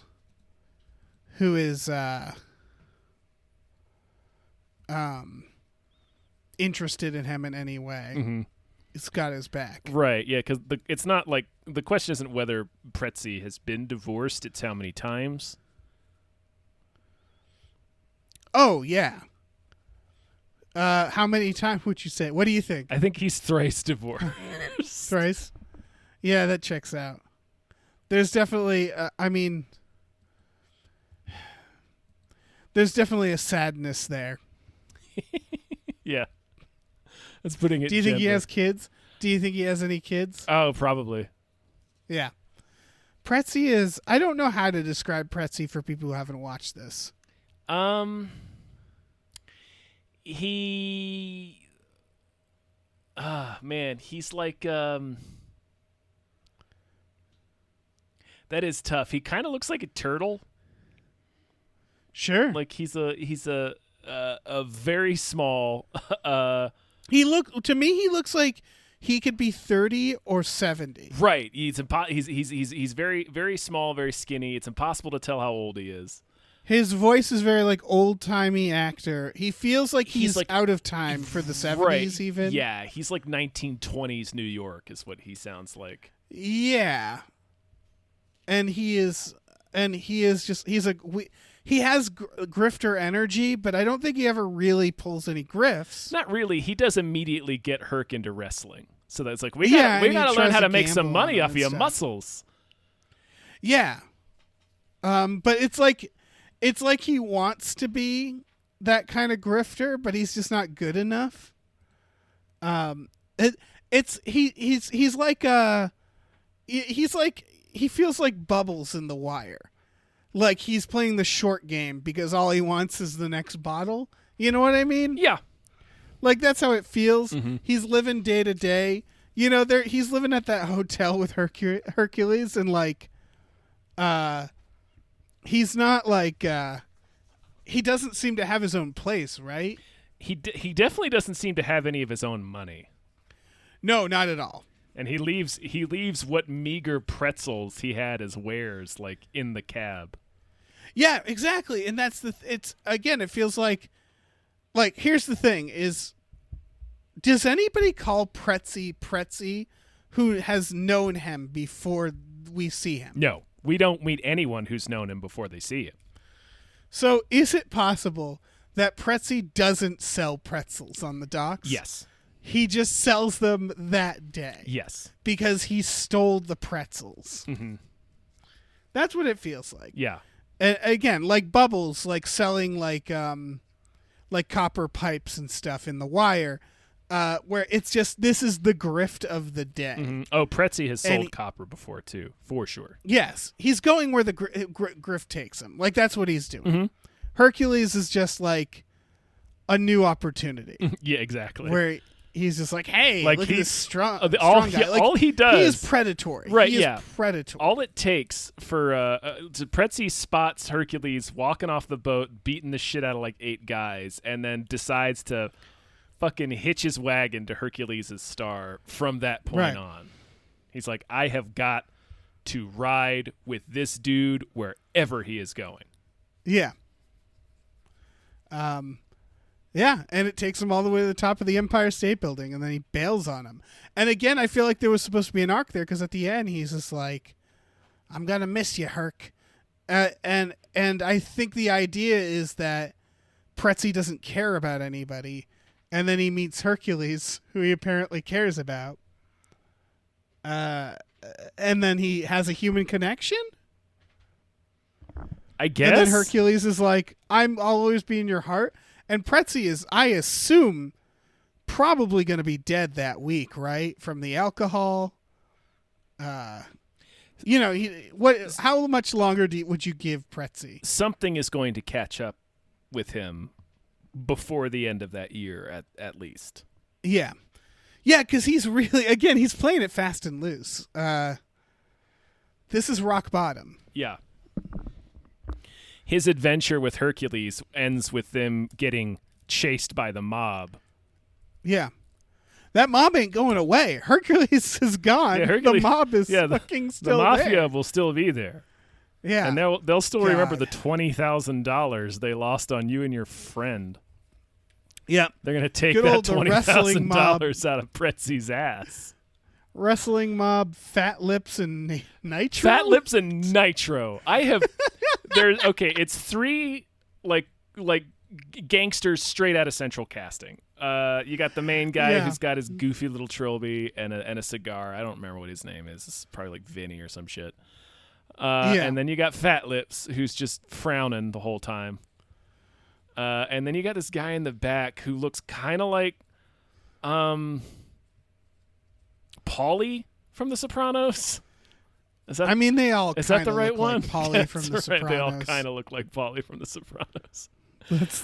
interested in him in any way, it's got his back. Right, yeah, because it's not like the question isn't whether Pretzi has been divorced, it's how many times. Oh, yeah. How many times would you say? What do you think? I think he's thrice divorced. Thrice? Yeah, that checks out. There's definitely, there's definitely a sadness there. Yeah. That's putting it Do you think he gently. has kids? Do you think he has any kids? Oh, probably. Yeah. Pretzi is, I don't know how to describe Pretzi for people who haven't watched this. He's like, that is tough. He kind of looks like a turtle. Sure. Like he's a very small, He looks like he could be 30 or 70. right. He's very, very small, very skinny. It's impossible to tell how old he is. His voice is very like old-timey actor. He feels like he's like out of time for the 70s right. even. Yeah, he's like 1920s New York is what he sounds like. Yeah. And he has grifter energy, but I don't think he ever really pulls any grifts. Not really. He does immediately get Herc into wrestling. So that's like we and he gotta learn tries how to to make some gamble money on off it of your and stuff. muscles. Yeah. But it's like he wants to be that kind of grifter, but he's just not good enough. He feels like Bubbles in The Wire. Like he's playing the short game because all he wants is the next bottle. You know what I mean? Yeah. Like that's how it feels. He's living day to day. You know, he's living at that hotel with Hercules, and like, he's not like, he doesn't seem to have his own place, right? He definitely doesn't seem to have any of his own money. No, not at all. And he leaves what meager pretzels he had as wares like in the cab. Yeah, exactly. And that's it feels like here's the thing is, does anybody call Pretzi who has known him before we see him? No, we don't meet anyone who's known him before they see him. So is it possible that Pretzi doesn't sell pretzels on the docks? Yes. He just sells them that day. Yes. Because he stole the pretzels. Mm-hmm. That's what it feels like. Yeah. Again, like Bubbles, like selling like copper pipes and stuff in The Wire, where it's just, this is the grift of the day. Mm-hmm. Oh, Pretzi has sold copper before too, for sure. Yes, he's going where the grift takes him. Like that's what he's doing. Mm-hmm. Hercules is just like a new opportunity. Yeah, exactly. Where he's just like, hey, like look at this strong guy. Like, all he does, he is predatory. Right? He yeah, is predatory. All it takes for Pretzi spots Hercules walking off the boat, beating the shit out of like 8 guys, and then decides to fucking hitch his wagon to Hercules' star from that point on. He's like, I have got to ride with this dude wherever he is going. Yeah. Yeah, and it takes him all the way to the top of the Empire State Building, and then he bails on him. And again, I feel like there was supposed to be an arc there, because at the end, he's just like, I'm going to miss you, Herc. And I think the idea is that Pretzi doesn't care about anybody, And then he meets Hercules, who he apparently cares about. And then he has a human connection? I guess. And then Hercules is like, I'll always be in your heart. And Pretzi is, I assume, probably going to be dead that week, right? From the alcohol. You know, how much longer would you give Pretzi? Something is going to catch up with him before the end of that year, at least. Yeah. Yeah, because he's really, again, he's playing it fast and loose. This is rock bottom. Yeah. His adventure with Hercules ends with them getting chased by the mob. Yeah. That mob ain't going away. Hercules is gone. Yeah, Hercules, the mob is fucking still there. The mafia there. will still be there. Yeah. And they'll still God. remember the $20,000 they lost on you and your friend. Yeah. They're going to take Good that old the wrestling mob. $20,000 out of Pretzi's ass. Wrestling mob, Fat Lips, and Nitro? Fat Lips and Nitro. It's three like gangsters straight out of Central Casting. You got the main guy who's got his goofy little trilby and a cigar. I don't remember what his name is. It's probably like Vinny or some shit. And then you got Fat Lips, who's just frowning the whole time. And then you got this guy in the back who looks kind of like Paulie from The Sopranos. Is that? I mean, they all is that the kinda right look one? like Paulie from The Sopranos. They all kind of look like Paulie from The Sopranos.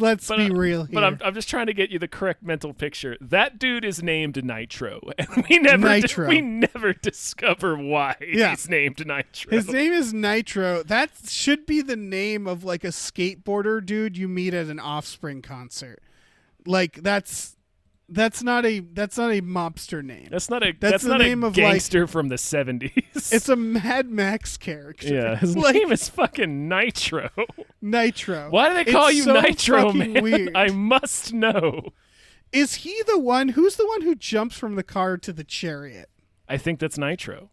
Let's be real here. But I'm just trying to get you the correct mental picture. That dude is named Nitro, and we never discover why he's named Nitro. His name is Nitro. That should be the name of like a skateboarder dude you meet at an Offspring concert. Like that's not a mobster name. That's not a name of gangster from the 70s. It's a Mad Max character. Yeah, his name is fucking Nitro. Nitro. Why do they call you so Nitro, man? Weird. I must know. Is he the one? Who's the one who jumps from the car to the chariot? I think that's Nitro.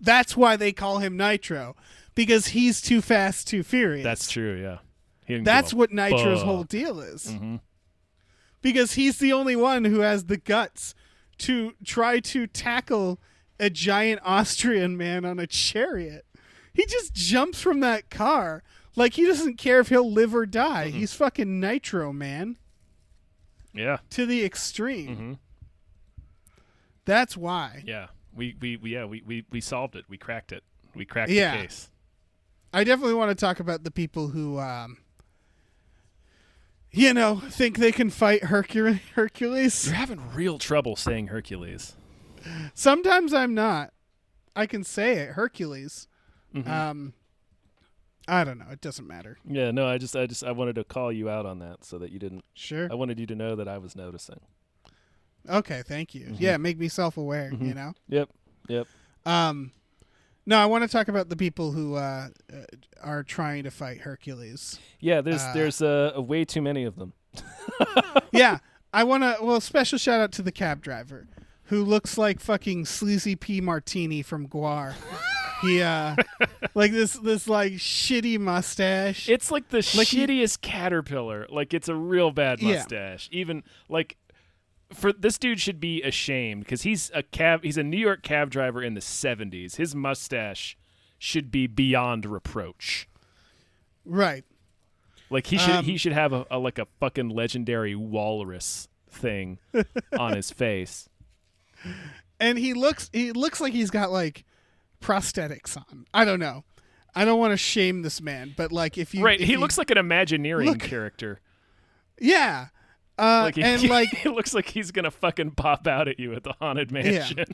That's why they call him Nitro, because he's too fast, too furious. That's true. Yeah. That's what Nitro's whole deal is. Mm-hmm. Because he's the only one who has the guts to try to tackle a giant Austrian man on a chariot. He just jumps from that car like he doesn't care if he'll live or die. Mm-hmm. He's fucking Nitro, man. Yeah. To the extreme. Mm-hmm. That's why. Yeah. We solved it. We cracked it. We cracked the case. I definitely want to talk about the people who think they can fight Hercules. You're having real trouble saying Hercules. Sometimes I'm not. I can say it, Hercules. Mm-hmm. I don't know. It doesn't matter. Yeah, no, I wanted to call you out on that so that you didn't. Sure. I wanted you to know that I was noticing. Okay, thank you. Mm-hmm. Yeah, make me self-aware, you know? Yep. No, I want to talk about the people who are trying to fight Hercules. Yeah, there's way too many of them. Yeah, I want to. Well, special shout out to the cab driver, who looks like fucking Sleazy P. Martini from Guar. He like this like shitty mustache. It's like the shittiest caterpillar. Like it's a real bad mustache. Yeah. Even like. For this dude should be ashamed because he's a New York cab driver in the 70s. His mustache should be beyond reproach. Right. Like he should have a fucking legendary walrus thing on his face. And he looks like he's got like prosthetics on. I don't know. I don't want to shame this man, but like he looks like an Imagineering character. Yeah. It looks like he's gonna fucking pop out at you at the Haunted Mansion. Yeah.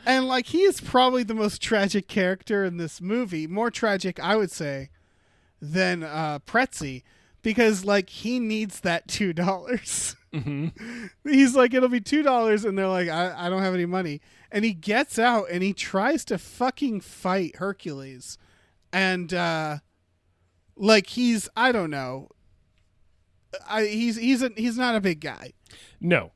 And like he is probably the most tragic character in this movie, more tragic, I would say, than Pretzi, because like he needs that $2. Mm-hmm. He's like, it'll be $2, and they're like, I don't have any money, and he gets out and he tries to fucking fight Hercules, and like he's I don't know. He's not a big guy. No.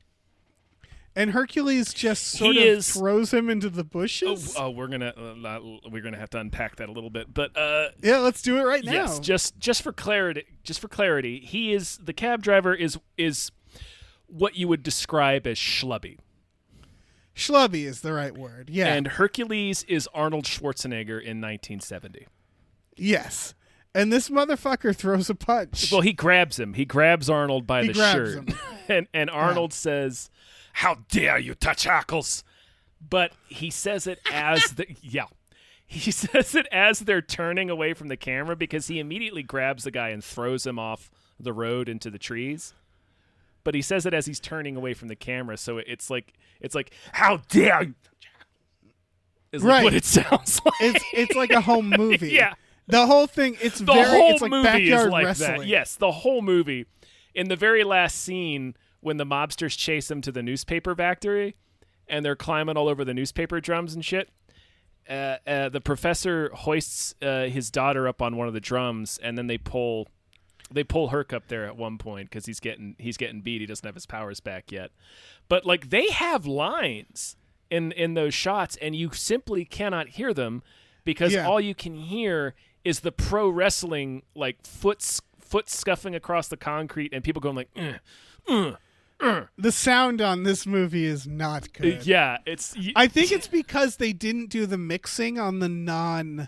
And Hercules just sort of throws him into the bushes. Oh, we're gonna have to unpack that a little bit, but yeah, let's do it right now. Yes, just for clarity, he is the cab driver is what you would describe as schlubby. Schlubby is the right word. Yeah. And Hercules is Arnold Schwarzenegger in 1970. Yes. And this motherfucker throws a punch. Well, he grabs him. He grabs Arnold by the shirt. And Arnold says, "How dare you touch Hercules?" But he says it as he says it as they're turning away from the camera, because he immediately grabs the guy and throws him off the road into the trees. But he says it as he's turning away from the camera, so it's like "How dare you?" Is like what it sounds like. It's like a home movie. Yeah. The whole thing, it's like movie backyard is like wrestling. that. Yes, the whole movie. In the very last scene, when the mobsters chase him to the newspaper factory, and they're climbing all over the newspaper drums and shit, the professor hoists his daughter up on one of the drums, and then they pull Herc up there at one point because he's getting beat. He doesn't have his powers back yet. But like, they have lines in those shots, and you simply cannot hear them because all you can hear is the pro wrestling, like foot scuffing across the concrete and people going like, The sound on this movie is not good. Yeah, I think it's because they didn't do the mixing on the non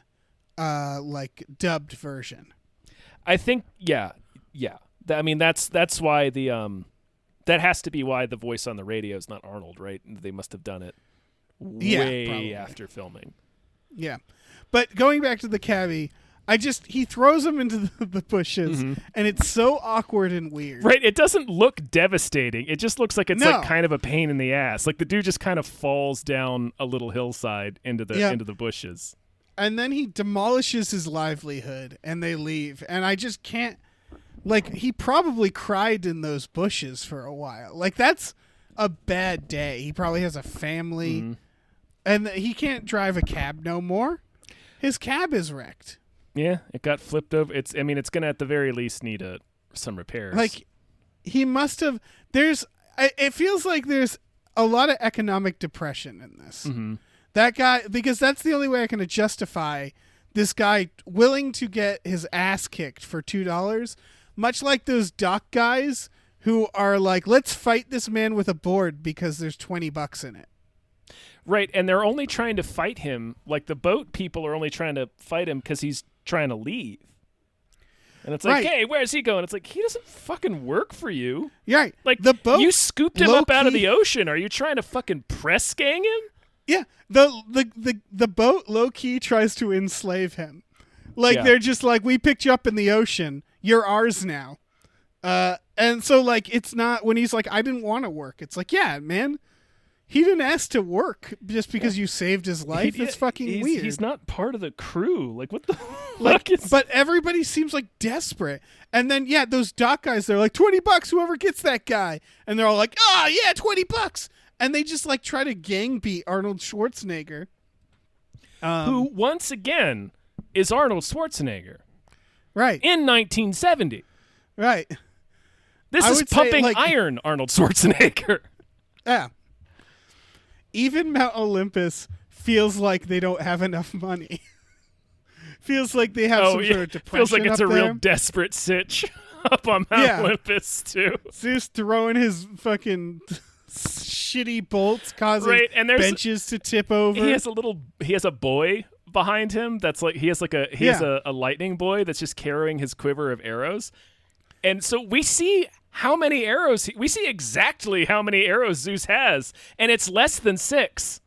like dubbed version. I think I mean that's why that has to be why the voice on the radio is not Arnold, right? They must have done it way probably. after filming. Yeah. But going back to the cabbie, he throws him into the bushes, and it's so awkward and weird. Right, it doesn't look devastating. It just looks like it's like kind of a pain in the ass. Like the dude just kind of falls down a little hillside into the bushes. And then he demolishes his livelihood, and they leave. And I just can't. Like, he probably cried in those bushes for a while. Like, that's a bad day. He probably has a family, and he can't drive a cab no more. His cab is wrecked. Yeah, it got flipped over. It's going to at the very least need some repairs. Like, he must have. It feels like there's a lot of economic depression in this. Mm-hmm. That guy, because that's the only way I can justify this guy willing to get his ass kicked for $2, much like those dock guys who are like, let's fight this man with a board because there's $20 in it. Right, and they're only trying to fight him. Like, the boat people are only trying to fight him because he's trying to leave. And it's like, hey, where's he going? It's like, he doesn't fucking work for you. You're right. Like, the boat, you scooped him up out of the ocean. Are you trying to fucking press gang him? Yeah, the boat low-key tries to enslave him. Like, they're just like, we picked you up in the ocean. You're ours now. And so, like, it's not, when he's like, I didn't want to work. It's like, yeah, man. He didn't ask to work just because you saved his life. It's fucking weird. He's not part of the crew. Like, what the fuck is... But everybody seems like desperate. And then, those dock guys, they're like, $20, whoever gets that guy. And they're all like, $20. And they just, like, try to gang beat Arnold Schwarzenegger. Who, once again, is Arnold Schwarzenegger. Right. In 1970. Right. This is pumping iron Arnold Schwarzenegger. Yeah. Even Mount Olympus feels like they don't have enough money. Feels like they have some sort of depression. Feels like it's a there. real desperate sitch up on Mount Olympus, too. Zeus throwing his fucking shitty bolts, causing benches to tip over. He has a boy behind him that's like, he has a lightning boy that's just carrying his quiver of arrows. And so we see how many arrows we see exactly how many arrows Zeus has, and it's less than 6.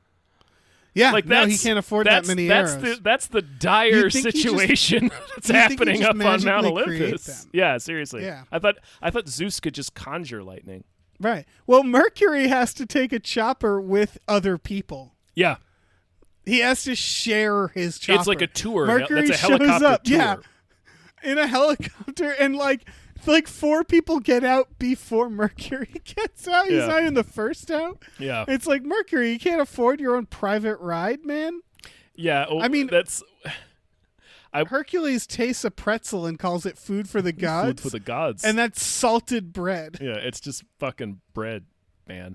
Yeah, like he can't afford that many arrows. That's the dire situation that's happening up on Mount Olympus. Yeah, seriously. Yeah. I thought Zeus could just conjure lightning. Right. Well, Mercury has to take a chopper with other people. Yeah. He has to share his chopper. It's like a tour. Mercury that's a helicopter shows up, tour. In a helicopter, and like 4 people get out before Mercury gets out. He's not even the first out. Yeah. It's like, Mercury, you can't afford your own private ride, man. Yeah. Well, I mean, Hercules tastes a pretzel and calls it food for the gods. Food for the gods. And that's salted bread. Yeah, it's just fucking bread, man.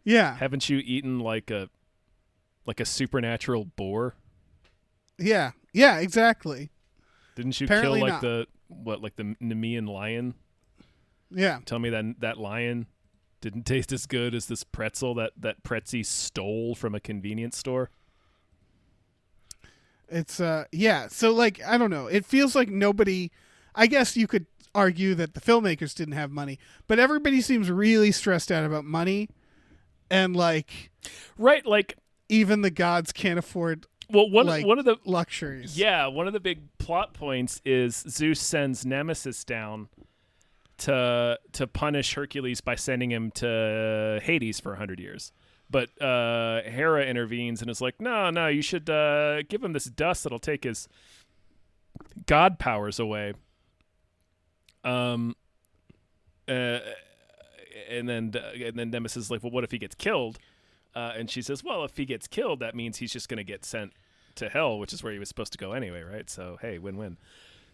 Yeah. Haven't you eaten like a supernatural boar? Yeah. Yeah, exactly. Didn't you Apparently kill not. the Nemean lion? Yeah. Tell me that lion Didn't taste as good as this pretzel that Pretzi stole from a convenience store. It's yeah. So like I don't know. It feels like nobody. I guess you could argue that the filmmakers didn't have money, but everybody seems really stressed out about money, and like right, like even the gods can't afford. Well, one of the luxuries. Yeah, one of the big plot points is Zeus sends Nemesis down to punish Hercules by sending him to Hades for 100 years. But Hera intervenes and is like, no, you should give him this dust that'll take his god powers away. And then Nemesis is like, well, what if he gets killed? And she says, well, if he gets killed, that means he's just going to get sent to hell, which is where he was supposed to go anyway, right? So, hey, win-win.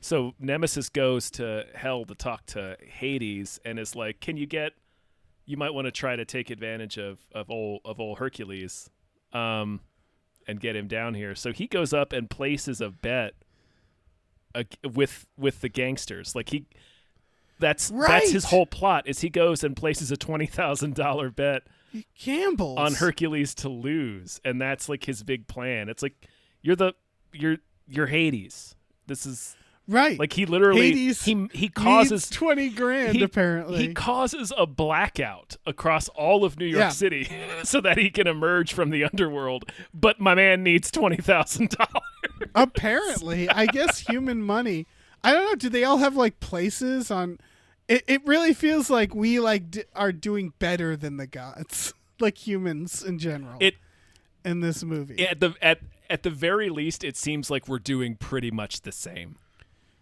So Nemesis goes to hell to talk to Hades and is like, you might want to try to take advantage of old Hercules and get him down here. So he goes up and places a bet with the gangsters. Like that's his whole plot is he goes and places a $20,000 bet. He gambles on Hercules to lose, and that's like his big plan. It's like you're Hades. This is right. Like he literally Hades he causes $20,000 apparently. He causes a blackout across all of New York City so that he can emerge from the underworld. But my man needs $20,000. Apparently, I guess human money. I don't know. Do they all have like places on? It really feels like we are doing better than the gods, like humans in general. In this movie, at the very least, it seems like we're doing pretty much the same.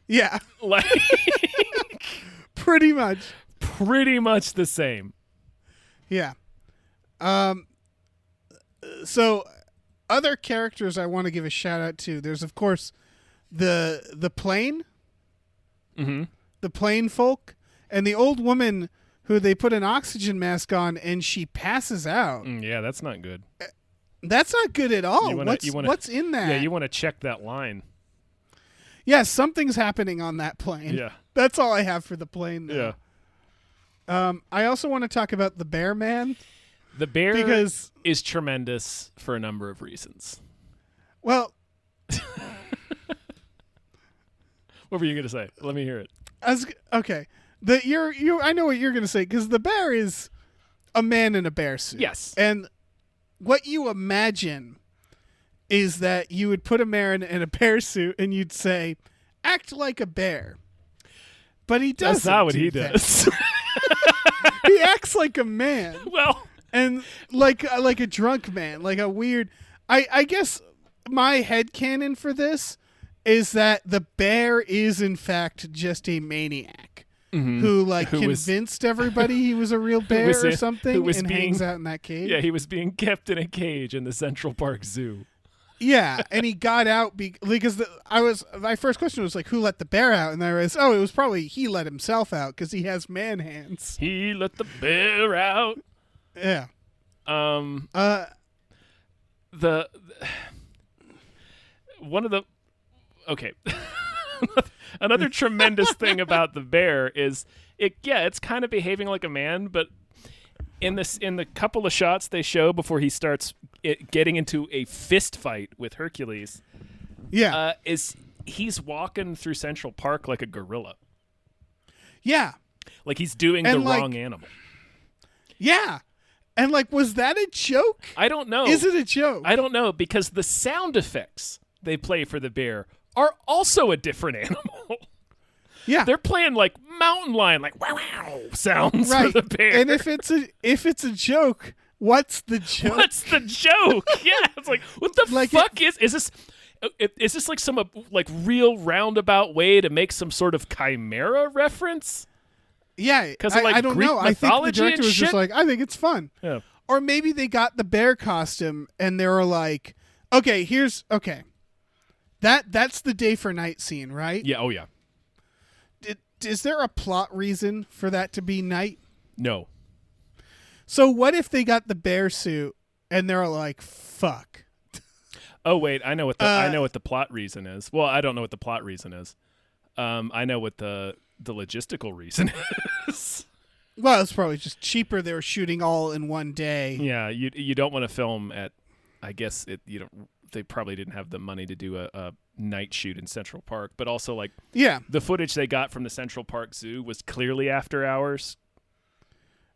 Yeah, like pretty much the same. Yeah. So, other characters I want to give a shout out to. There's of course the plane, the plane folk. And the old woman who they put an oxygen mask on and she passes out. Yeah, that's not good. That's not good at all. What's in that? Yeah, you want to check that line. Yeah, something's happening on that plane. Yeah. That's all I have for the plane, though. Yeah. I also want to talk about the bear man. The bear is tremendous for a number of reasons. Well... What were you going to say? Let me hear it. Okay. I know what you're going to say, because the bear is a man in a bear suit. Yes. And what you imagine is that you would put a man in a bear suit and you'd say, act like a bear. But he doesn't. That's not what he does. He acts like a man. Well. And like a drunk man, like a weird... I guess my headcanon for this is that the bear is, in fact, just a maniac. Who convinced everybody he was a real bear or something and hangs out in that cage. Yeah, he was being kept in a cage in the Central Park Zoo. Yeah, and he got out because my first question was like, who let the bear out? And I realized, it was probably he let himself out because he has man hands. He let the bear out. Yeah. Another tremendous thing about the bear is it's kind of behaving like a man, but in the couple of shots they show before he starts getting into a fist fight with Hercules, he's walking through Central Park like a gorilla. Yeah. Like he's doing the wrong animal. Yeah. And was that a joke? I don't know. Is it a joke? I don't know, because the sound effects they play for the bear are also a different animal. Yeah. They're playing like mountain lion, like wow sounds for the bear. And if it's a joke, what's the joke? What's the joke? Yeah. It's like, what the fuck is this? Is this like some real roundabout way to make some sort of chimera reference? Yeah, because I don't Greek know. I think the director was just like, I think it's fun. Yeah. Or maybe they got the bear costume and they were like, okay. That's the day for night scene, right? Yeah. Oh yeah. Is there a plot reason for that to be night? No. So what if they got the bear suit and they're like, fuck? Oh wait, I know what the plot reason is. Well, I don't know what the plot reason is. I know what the logistical reason is. Well, it's probably just cheaper. They were shooting all in one day. Yeah, you don't want to film at. I guess they probably didn't have the money to do a night shoot in Central Park, but also like the footage they got from the Central Park Zoo was clearly after hours,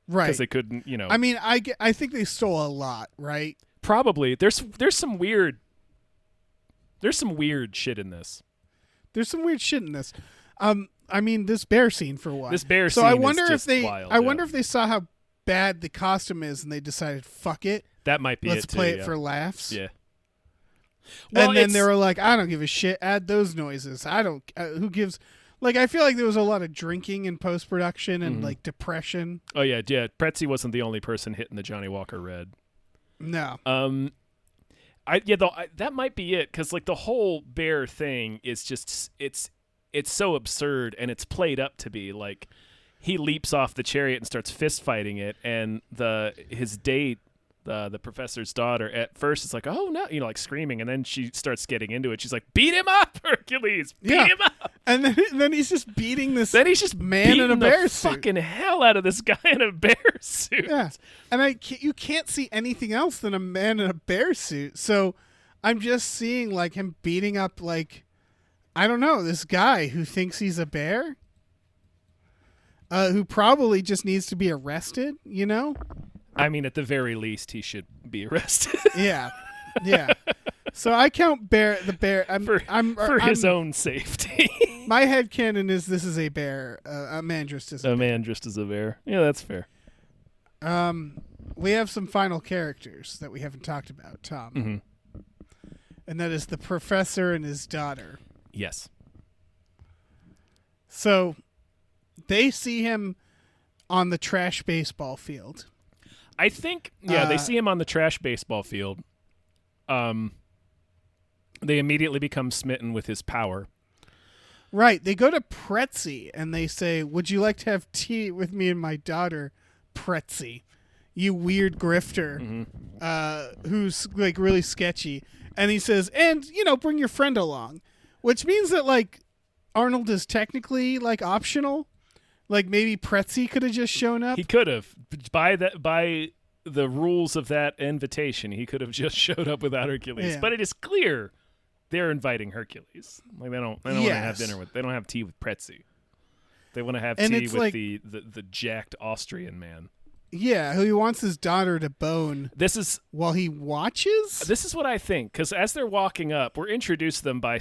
right? Because they couldn't, I mean, I think they stole a lot, right? Probably. There's some weird shit in this. There's some weird shit in this. I mean, this bear scene for one. This bear scene. So I wonder is if just they. wild, I wonder if they saw how bad the costume is and they decided, fuck it. That might be Let's it. play too, it for laughs. Yeah. Well, and then they were like, I don't give a shit. Add those noises. I don't. Who gives? Like, I feel like there was a lot of drinking in post production and like depression. Oh yeah. Pretzi wasn't the only person hitting the Johnny Walker Red. No. That might be it, because like the whole bear thing is just it's so absurd, and it's played up to be like he leaps off the chariot and starts fist fighting it, and his date, the professor's daughter, at first is like, oh no, like screaming, and then she starts getting into it. She's like, beat him up, Hercules, beat him up. And then he's just beating this. Then he's just man in a bear the suit. fucking hell out of this guy in a bear suit. Yeah, and you can't see anything else than a man in a bear suit. So I'm just seeing like him beating up like, I don't know, this guy who thinks he's a bear, who probably just needs to be arrested. I mean, at the very least, he should be arrested. Yeah. So I count the bear. For his own safety. My headcanon is this is a bear. A man dressed as a bear. Man dressed as a bear. Yeah, that's fair. We have some final characters that we haven't talked about, Tom. Mm-hmm. And that is the professor and his daughter. Yes. So they see him on the trash baseball field. I think, they see him on the trash baseball field. They immediately become smitten with his power. Right. They go to Pretzi and they say, would you like to have tea with me and my daughter, Pretzi? You weird grifter, who's like really sketchy. And he says, and, bring your friend along. Which means that, like, Arnold is technically, like, optional. Like, maybe Pretzi could have just shown up. He could have. By the rules of that invitation, he could have just showed up without Hercules. Yeah. But it is clear they're inviting Hercules. Like, they don't want to have dinner with. They don't have tea with Pretzi. They want to have tea with like, the jacked Austrian man. Yeah, who he wants his daughter to bone. While he watches. This is what I think, because as they're walking up, we're introduced to them by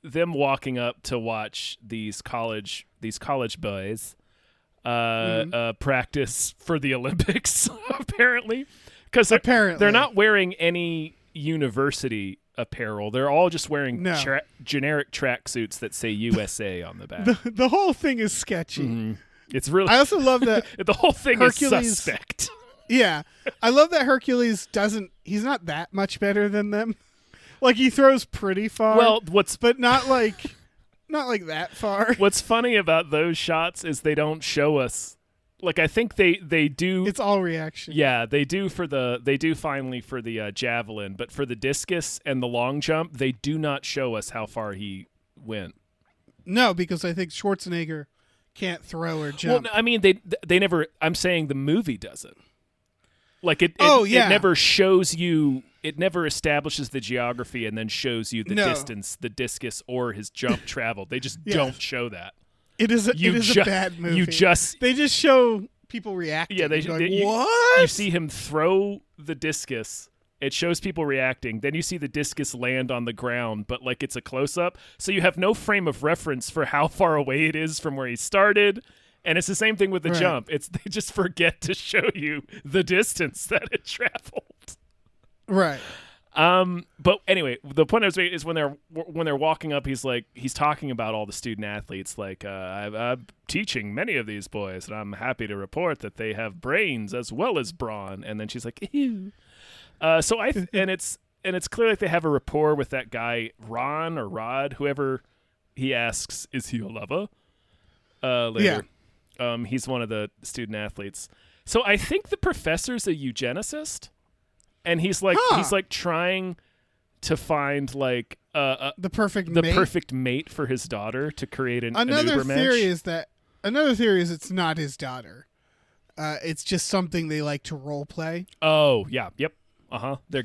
them walking up to watch these college boys practice for the Olympics. Apparently, because they're not wearing any university apparel. They're all just wearing generic tracksuits that say USA on the back. The whole thing is sketchy. Mm-hmm. It's really. I also love that the whole thing Hercules, is suspect. Yeah, I love that Hercules he's not that much better than them. Like, he throws pretty far. Well, but not like that far. What's funny about those shots is they don't show us. Like, I think they do. It's all reaction. Yeah, they do finally for the javelin, but for the discus and the long jump, they do not show us how far he went. No, because I think Schwarzenegger can't throw or jump. Well, I mean, they never. I'm saying the movie doesn't. Like it never shows you. It never establishes the geography and then shows you the distance, the discus, or his jump traveled. They just don't show that. It is a bad movie. They just show people reacting. Yeah, what? You see him throw the discus. It shows people reacting. Then you see the discus land on the ground, but like it's a close-up. So you have no frame of reference for how far away it is from where he started. And it's the same thing with the jump. They just forget to show you the distance that it traveled. Right. But anyway, the point I was making is when they're walking up, he's talking about all the student athletes. Like, I'm teaching many of these boys, and I'm happy to report that they have brains as well as brawn. And then she's like, ew. And it's clear like they have a rapport with that guy Ron or Rod, whoever he asks, is he a lover? Later, he's one of the student athletes. So I think the professor's a eugenicist, and he's like trying to find like the perfect perfect mate for his daughter to create an Another Uber theory match. is that another theory is it's not his daughter. It's just something they like to role play. Oh yeah, yep, They're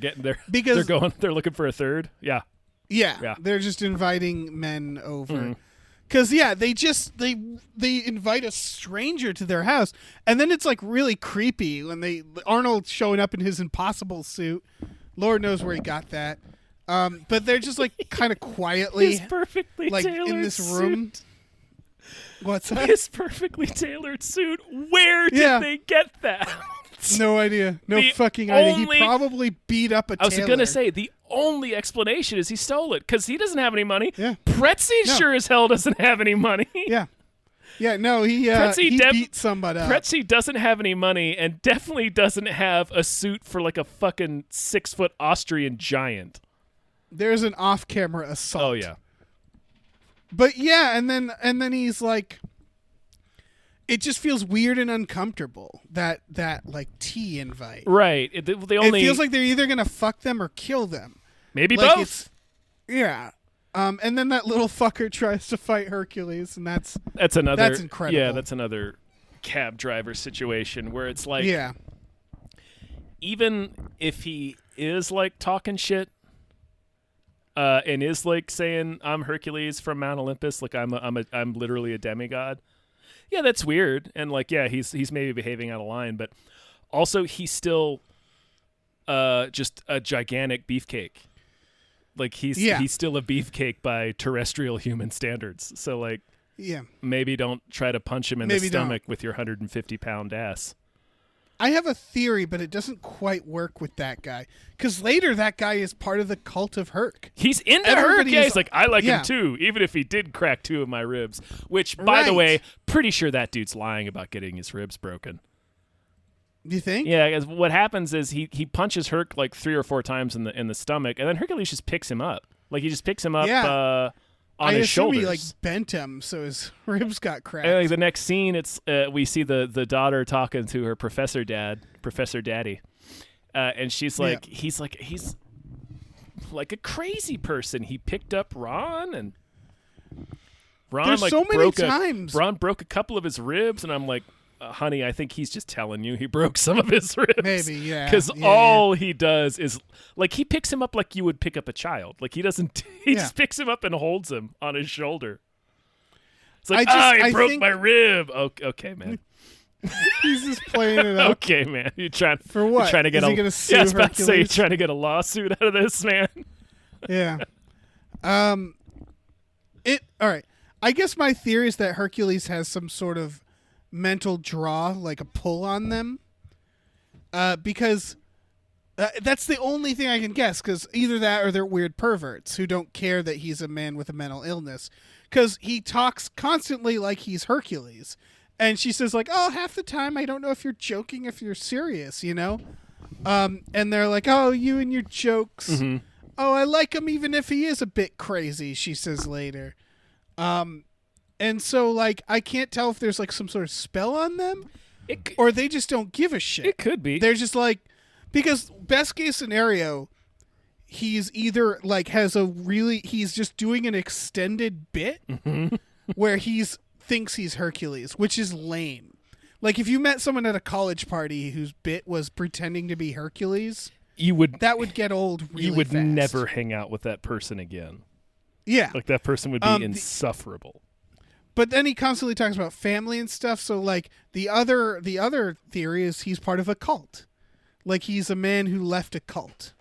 looking for a third. Yeah. They're just inviting men over. Because they invite a stranger to their house, and then it's like really creepy when Arnold showing up in his impossible suit. Lord knows where he got that. But they're just like kind of quietly, his perfectly like tailored in this room. Suit. What's that? His perfectly tailored suit. Where did they get that? No idea. No The fucking idea. only- He probably beat up a tailor. I was gonna say the only explanation is he stole it because he doesn't have any money. Yeah. Pretzi No. sure as hell doesn't have any money. Yeah. Yeah, no, he beat somebody up. Pretzi doesn't have any money and definitely doesn't have a suit for like a fucking 6-foot Austrian giant. There's an off-camera assault. Oh yeah. But yeah, and then he's like, it just feels weird and uncomfortable that like tea invite. Right. It feels like they're either gonna fuck them or kill them. Maybe like both. Yeah. And then that little fucker tries to fight Hercules, and that's incredible. Yeah, that's another cab driver situation where it's like, yeah, even if he is like talking shit, and is like saying I'm Hercules from Mount Olympus, like I'm literally a demigod. Yeah, that's weird, and like he's maybe behaving out of line, but also he's still just a gigantic beefcake. Like he's still a beefcake by terrestrial human standards. So like, maybe don't try to punch him in the stomach with your 150-pound ass. I have a theory, but it doesn't quite work with that guy. Because later that guy is part of the cult of Herc. He's into Herc. Yeah, he's like, I like him too, even if he did crack 2 of my ribs. Which, by the way, pretty sure that dude's lying about getting his ribs broken. Do you think? Yeah, because what happens is he punches Herc like 3 or 4 times in the stomach, and then Hercules just picks him up. Like he just picks him up on his shoulders. He like bent him, so his ribs got cracked. And, like, the next scene, it's we see the daughter talking to her Professor Daddy, and she's like, he's like a crazy person. He picked up Ron, and Ron There's like so many times. Ron broke a couple of his ribs, and I'm like, honey, I think he's just telling you he broke some of his ribs. Maybe, yeah. Because all he does is, like, he picks him up like you would pick up a child. Like, he doesn't, he just picks him up and holds him on his shoulder. It's like, he broke my rib. Okay, man. He's just playing it up. Okay, man. You're trying, for what? You're trying to get is he going to sue I was about to say, you're Hercules? trying to get a lawsuit out of this, man. Yeah. All right. I guess my theory is that Hercules has some sort of mental draw, like a pull on them, because that's the only thing I can guess, because either that or they're weird perverts who don't care that he's a man with a mental illness, because he talks constantly like he's Hercules, and she says like, oh, half the time I don't know if you're joking, if you're serious, you know. And they're like, oh, you and your jokes. Mm-hmm. Oh, I like him even if he is a bit crazy, she says later. And so, like, I can't tell if there's, like, some sort of spell on them or they just don't give a shit. It could be. They're just, like, because best case scenario, he's either, like, he's just doing an extended bit where thinks he's Hercules, which is lame. Like, if you met someone at a college party whose bit was pretending to be Hercules, that would get old really You would fast. never hang out with that person again. Yeah. Like, that person would be insufferable. But then he constantly talks about family and stuff. So like the other theory is he's part of a cult, like he's a man who left a cult.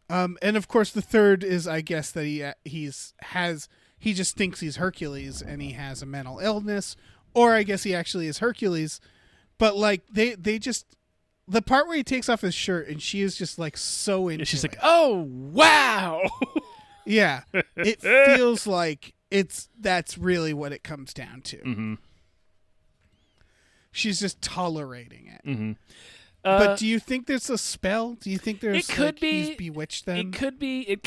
And of course the third is, I guess, that he just thinks he's Hercules and he has a mental illness, or I guess he actually is Hercules. But like they just, the part where he takes off his shirt and she is just like so into She's it. like, oh wow. Yeah, it feels like that's really what it comes down to. Mm-hmm. She's just tolerating it. Mm-hmm. But do you think there's a spell? Do you think there's he's bewitched them? It could be.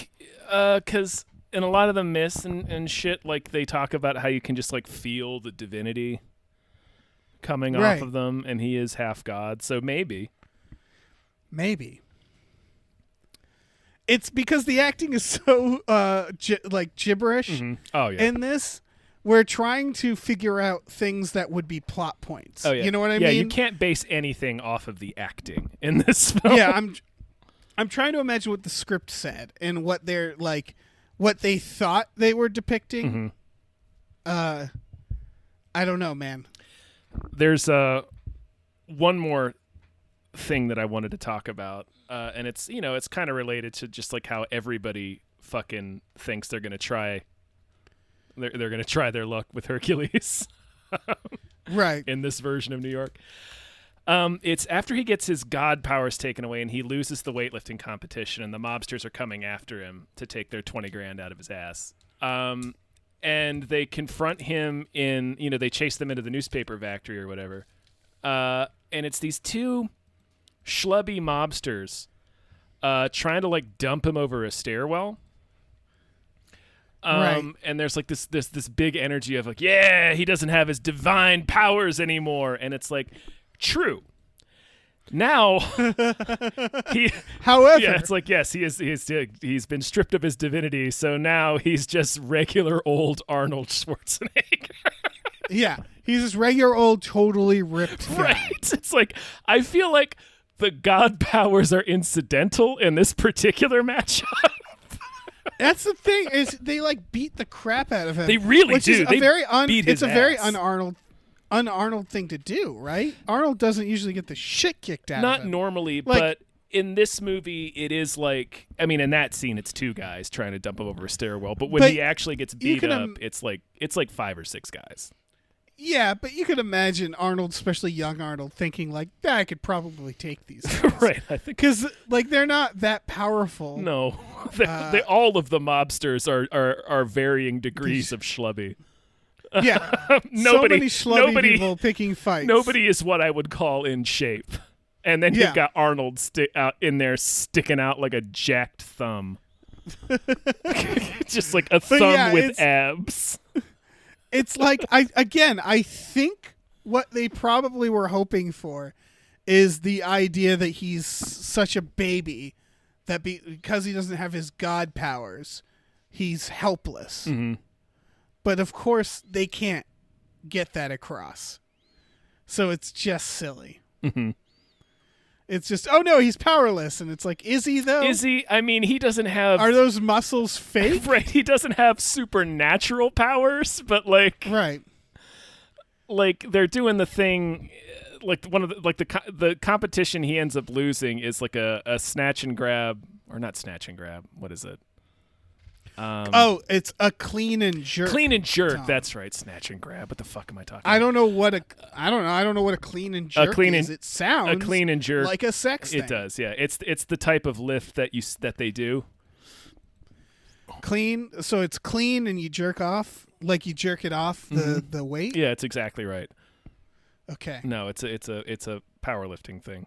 Because in a lot of the myths and shit, like they talk about how you can just like feel the divinity coming off of them, and he is half god. So maybe. It's because the acting is so like gibberish Mm-hmm. Oh yeah. in this, we're trying to figure out things that would be plot points. Oh yeah, you know what I yeah, mean? you can't base anything off of the acting in this film. Yeah, I'm trying to imagine what the script said and what they're like, what they thought they were depicting. Mm-hmm. I don't know, man. There's one more thing that I wanted to talk about, and it's it's kind of related to just like how everybody fucking thinks they're gonna try. They're gonna try their luck with Hercules, Right? in this version of New York. It's after he gets his god powers taken away and he loses the weightlifting competition, and the mobsters are coming after him to take their 20 grand out of his ass. And they confront him in, they chase them into the newspaper factory or whatever. And it's these two schlubby mobsters trying to like dump him over a stairwell. Right. And there's like this big energy of like, yeah, he doesn't have his divine powers anymore. And it's like, true. Now, However, yeah, it's like, yes, he's been stripped of his divinity, so now he's just regular old Arnold Schwarzenegger. yeah, he's this regular old, totally ripped guy. Right? It's like, I feel like the god powers are incidental in this particular matchup. That's the thing, is they like beat the crap out of him. They really which do. Is a They very beat his it's a very ass. un-Arnold thing to do, right? Arnold doesn't usually get the shit kicked out Not of him. normally, Like- but in this movie, it is like, I mean, in that scene, it's two guys trying to dump him over a stairwell, but when But he actually gets you beat can up, it's like 5 or 6 guys. Yeah, but you could imagine Arnold, especially young Arnold, thinking like, I could probably take these guys. Right, I think. Because like they're not that powerful. No, all of the mobsters are varying degrees of schlubby. Yeah. Nobody, so many schlubby nobody, people picking fights. nobody is what I would call in shape. And then Yeah. you've got Arnold out in there sticking out like a jacked thumb, just like a thumb yeah, with abs. It's like I think what they probably were hoping for is the idea that he's such a baby that because he doesn't have his god powers, he's helpless. Mm-hmm. But of course they can't get that across. So it's just silly. Mm-hmm. It's just, oh no, he's powerless. And it's like, is he though? Is he? I mean, he doesn't have. Are those muscles fake? Right, he doesn't have supernatural powers, but like Right. they're doing the thing, like one of the competition he ends up losing is like a snatch and grab, or not snatch and grab. What is it? It's a clean and jerk. Clean and jerk. Tom. That's right. Snatch and grab. What the fuck am I talking? I about? don't know what a clean and jerk is. It sounds a clean and jerk like a sex thing. It does. Yeah. It's the type of lift that they do. Clean. So it's clean and you jerk off, like you jerk it off the weight. Yeah, it's exactly right. Okay. No, it's a powerlifting thing.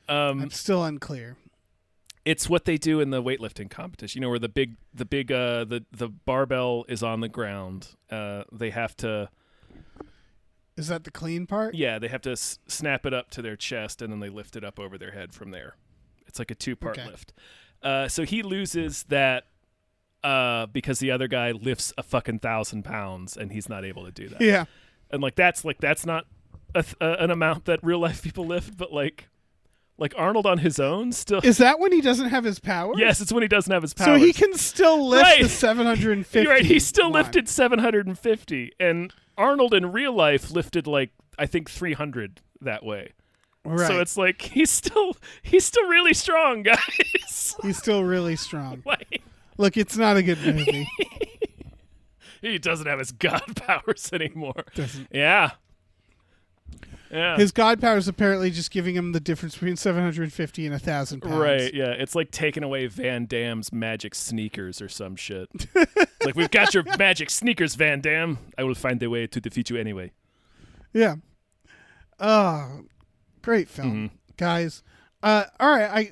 I'm still unclear. It's what they do in the weightlifting competition. Where the barbell is on the ground. They have to. Is that the clean part? Yeah, they have to snap it up to their chest, and then they lift it up over their head from there. It's like a 2-part Okay. lift. So he loses that because the other guy lifts a fucking 1,000 pounds, and he's not able to do that. Yeah. And that's not an amount that real life people lift, but like Arnold on his own still. Is that when he doesn't have his power? Yes, it's when he doesn't have his powers. So he can still lift Right. the 750. You're right. He still one. lifted 750, and Arnold in real life lifted I think 300 that way. Right. So it's like he's still really strong, guys. He's still really strong. Like, Look, it's not a good movie. he doesn't have his god powers anymore. Doesn't. Yeah. Yeah. His god power is apparently just giving him the difference between 750 and 1,000 pounds. Right, yeah. It's like taking away Van Damme's magic sneakers or some shit. Like, we've got your magic sneakers, Van Damme. I will find a way to defeat you anyway. Yeah. Oh, great film, guys. All right,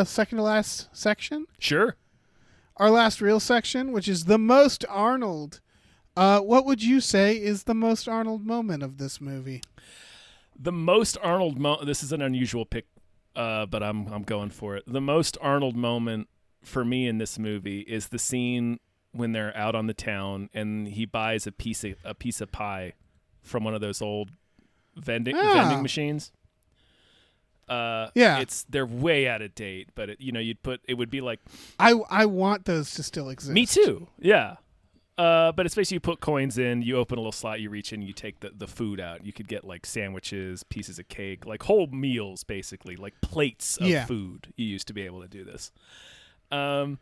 second to last section. Sure. Our last real section, which is the most Arnold. What would you say is the most Arnold moment of this movie? The most Arnold moment. This is an unusual pick, but I'm going for it. The most Arnold moment for me in this movie is the scene when they're out on the town, and he buys a piece of pie from one of those old vending machines. They're way out of date, but it would be like I want those to still exist. Me too. Yeah. But it's basically you put coins in, you open a little slot, you reach in, you take the food out. You could get like sandwiches, pieces of cake, like whole meals, basically, like plates of food. You used to be able to do this. And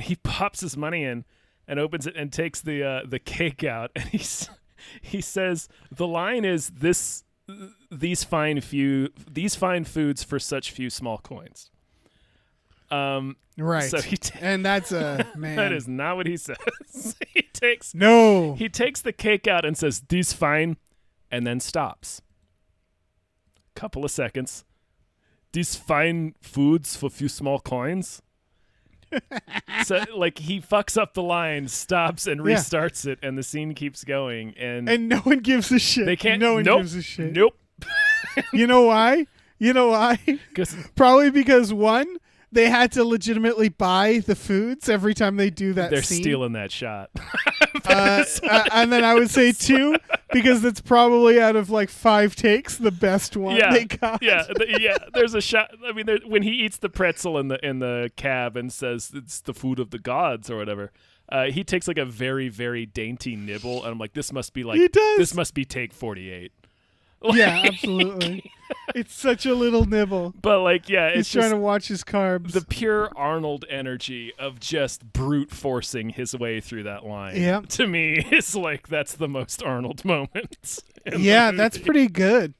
he pops his money in and opens it and takes the cake out, and he says the line is these fine foods for such few small coins. Right. So and that's man. That is not what he says. He takes the cake out and says, "These fine," and then stops. Couple of seconds. These fine foods for few small coins. So like he fucks up the line, stops and restarts it, and the scene keeps going, and no one gives a shit. They can't. No one gives a shit. Nope. You know why? Probably because one, they had to legitimately buy the foods every time they do that They're scene. stealing that shot. And then I would say two, because it's probably out of like 5 takes the best one they got. There's a shot. I mean, when he eats the pretzel in the cab and says it's the food of the gods or whatever, he takes like a very, very dainty nibble, and I'm like, this must be take 48. Yeah, absolutely. It's such a little nibble. But like, he's trying to watch his carbs. The pure Arnold energy of just brute forcing his way through that line. Yeah. To me, is like that's the most Arnold moment. Yeah, that's pretty good.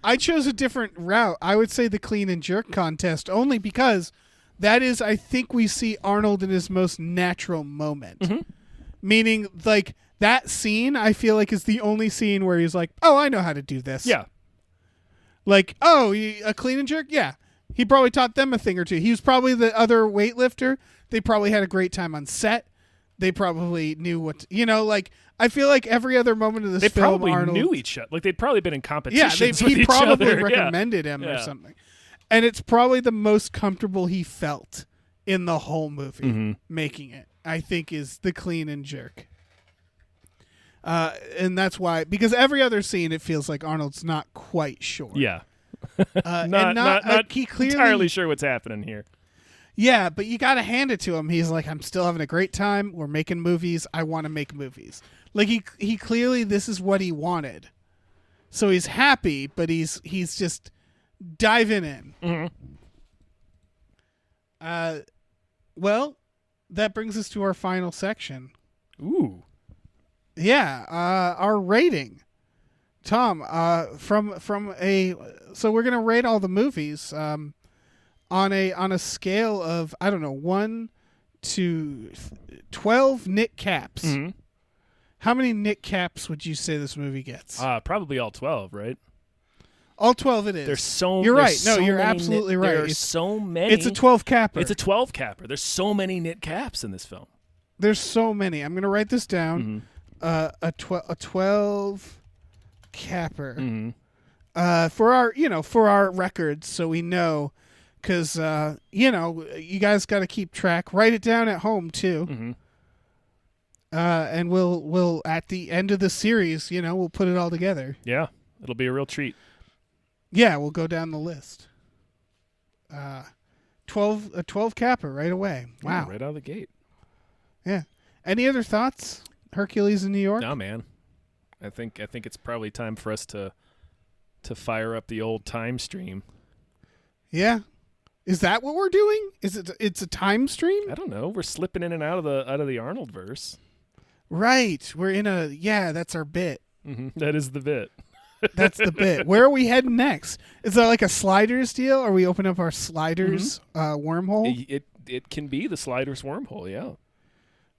I chose a different route. I would say the clean and jerk contest, only because that is, I think, we see Arnold in his most natural moment. Mm-hmm. Meaning, like, that scene, I feel like, is the only scene where he's like, oh, I know how to do this. Yeah. Like, a clean and jerk? Yeah. He probably taught them a thing or two. He was probably the other weightlifter. They probably had a great time on set. They probably knew what, like, I feel like every other moment of this film, Arnold... They probably knew each other. Like, they'd probably been in competitions with each other. He probably recommended him or something. And it's probably the most comfortable he felt in the whole movie making it, I think, is the clean and jerk. And that's why, because every other scene, it feels like Arnold's not quite sure. Yeah. Not he clearly, entirely sure what's happening here. Yeah, but you got to hand it to him. He's like, I'm still having a great time. We're making movies. I want to make movies. Like, he clearly, this is what he wanted. So he's happy, but he's just diving in. Mm-hmm. Well, that brings us to our final section. Ooh. Yeah, our rating. Tom, so we're gonna rate all the movies on a scale of, I don't know, 1 to 12 Nick Caps. Mm-hmm. How many Nick Caps would you say this movie gets? Probably all 12, right? All 12 it is. You're right. No, you're absolutely right. There's so many. It's a 12 capper. It's a 12 capper. There's so many Nick Caps in this film. There's so many. I'm gonna write this down. Mm-hmm. A 12 capper. Mm-hmm. For our records, so we know, because you guys got to keep track. Write it down at home too. Mm-hmm. And we'll at the end of the series, we'll put it all together. Yeah, it'll be a real treat. Yeah, we'll go down the list. 12 capper right away. Wow, yeah, right out of the gate. Yeah. Any other thoughts? Hercules in New York? No, man. I think it's probably time for us to fire up the old time stream. Yeah. Is that what we're doing? It's a time stream? I don't know. We're slipping in and out of the Arnold verse. Right. We're in that's our bit. Mm-hmm. That is the bit. That's the bit. Where are we heading next? Is that like a sliders deal? Or we open up our sliders wormhole? It can be the sliders wormhole, yeah.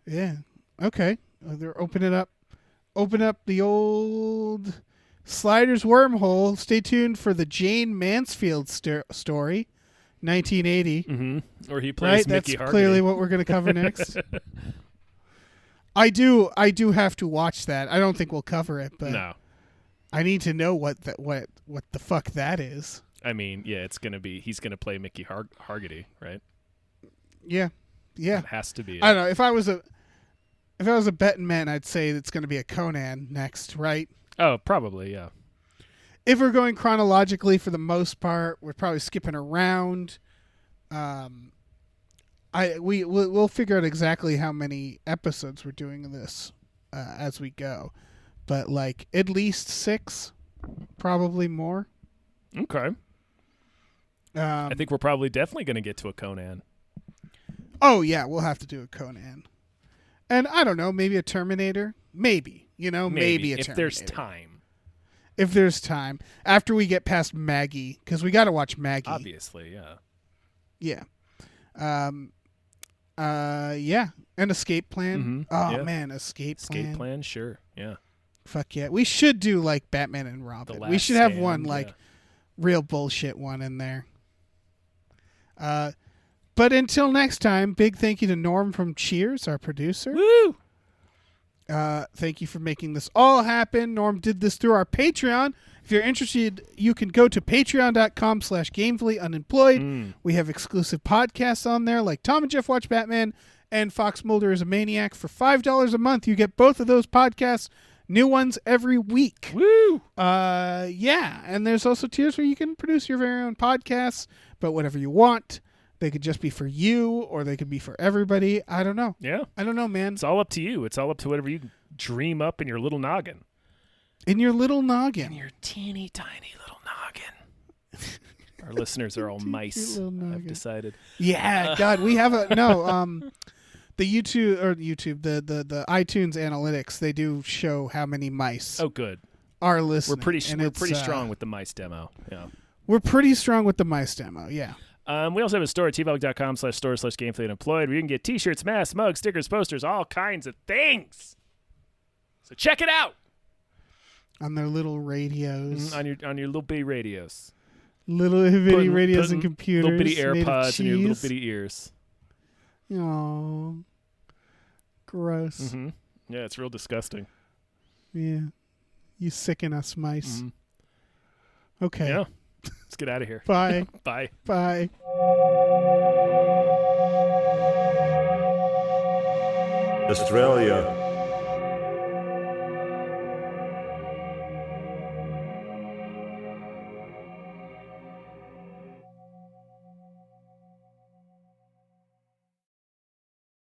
Yeah. Okay. They're open up the old sliders wormhole. Stay tuned for the Jane Mansfield story, 1980. Mm-hmm. Or he plays Mickey Hargitay. That's clearly what we're going to cover next. I do have to watch that. I don't think we'll cover it, but no. I need to know what the fuck that is. I mean, yeah, he's gonna play Mickey Hargitay, right? Yeah. It has to be. I don't know. If I was a betting man, I'd say it's going to be a Conan next, right? Oh, probably, yeah. If we're going chronologically, for the most part, we're probably skipping around. We'll figure out exactly how many episodes we're doing this as we go, but like at least 6, probably more. Okay. I think we're probably definitely going to get to a Conan. Oh yeah, we'll have to do a Conan, and I don't know, maybe a Terminator, maybe a Terminator if there's time. If there's time after we get past Maggie, because we got to watch Maggie. Obviously, yeah. Yeah. Yeah. An Escape Plan. Oh yeah. man, Escape Plan, sure. Yeah. Fuck yeah. We should do like Batman and Robin. We should have one like real bullshit one in there. But until next time, big thank you to Norm from Cheers, our producer. Woo! Thank you for making this all happen. Norm did this through our Patreon. If you're interested, you can go to patreon.com/gamefullyunemployed. We have exclusive podcasts on there like Tom and Jeff Watch Batman and Fox Mulder is a Maniac. For $5 a month, you get both of those podcasts, new ones every week. Woo! Yeah, and there's also tiers where you can produce your very own podcasts, but whatever you want. They could just be for you, or they could be for everybody. I don't know. Yeah. I don't know, man. It's all up to you. It's all up to whatever you dream up in your little noggin. In your little noggin. In your teeny tiny little noggin. Our listeners are all mice, I've decided. Yeah, God, we have the the iTunes analytics, they do show how many mice good. are listening. We're pretty strong with the mice demo. Yeah. We're pretty strong with the mice demo, yeah. We also have a store at tpublic.com/store/gamefullyunemployed where you can get t-shirts, masks, mugs, stickers, posters, all kinds of things. So check it out. On their little radios. On your little bitty radios. Little bitty radios and computers. Little bitty AirPods in your little bitty ears. Aww. Gross. Mm-hmm. Yeah, it's real disgusting. Yeah. You sicken us, mice. Okay. Yeah. Let's get out of here. Bye. Bye. Bye. Australia.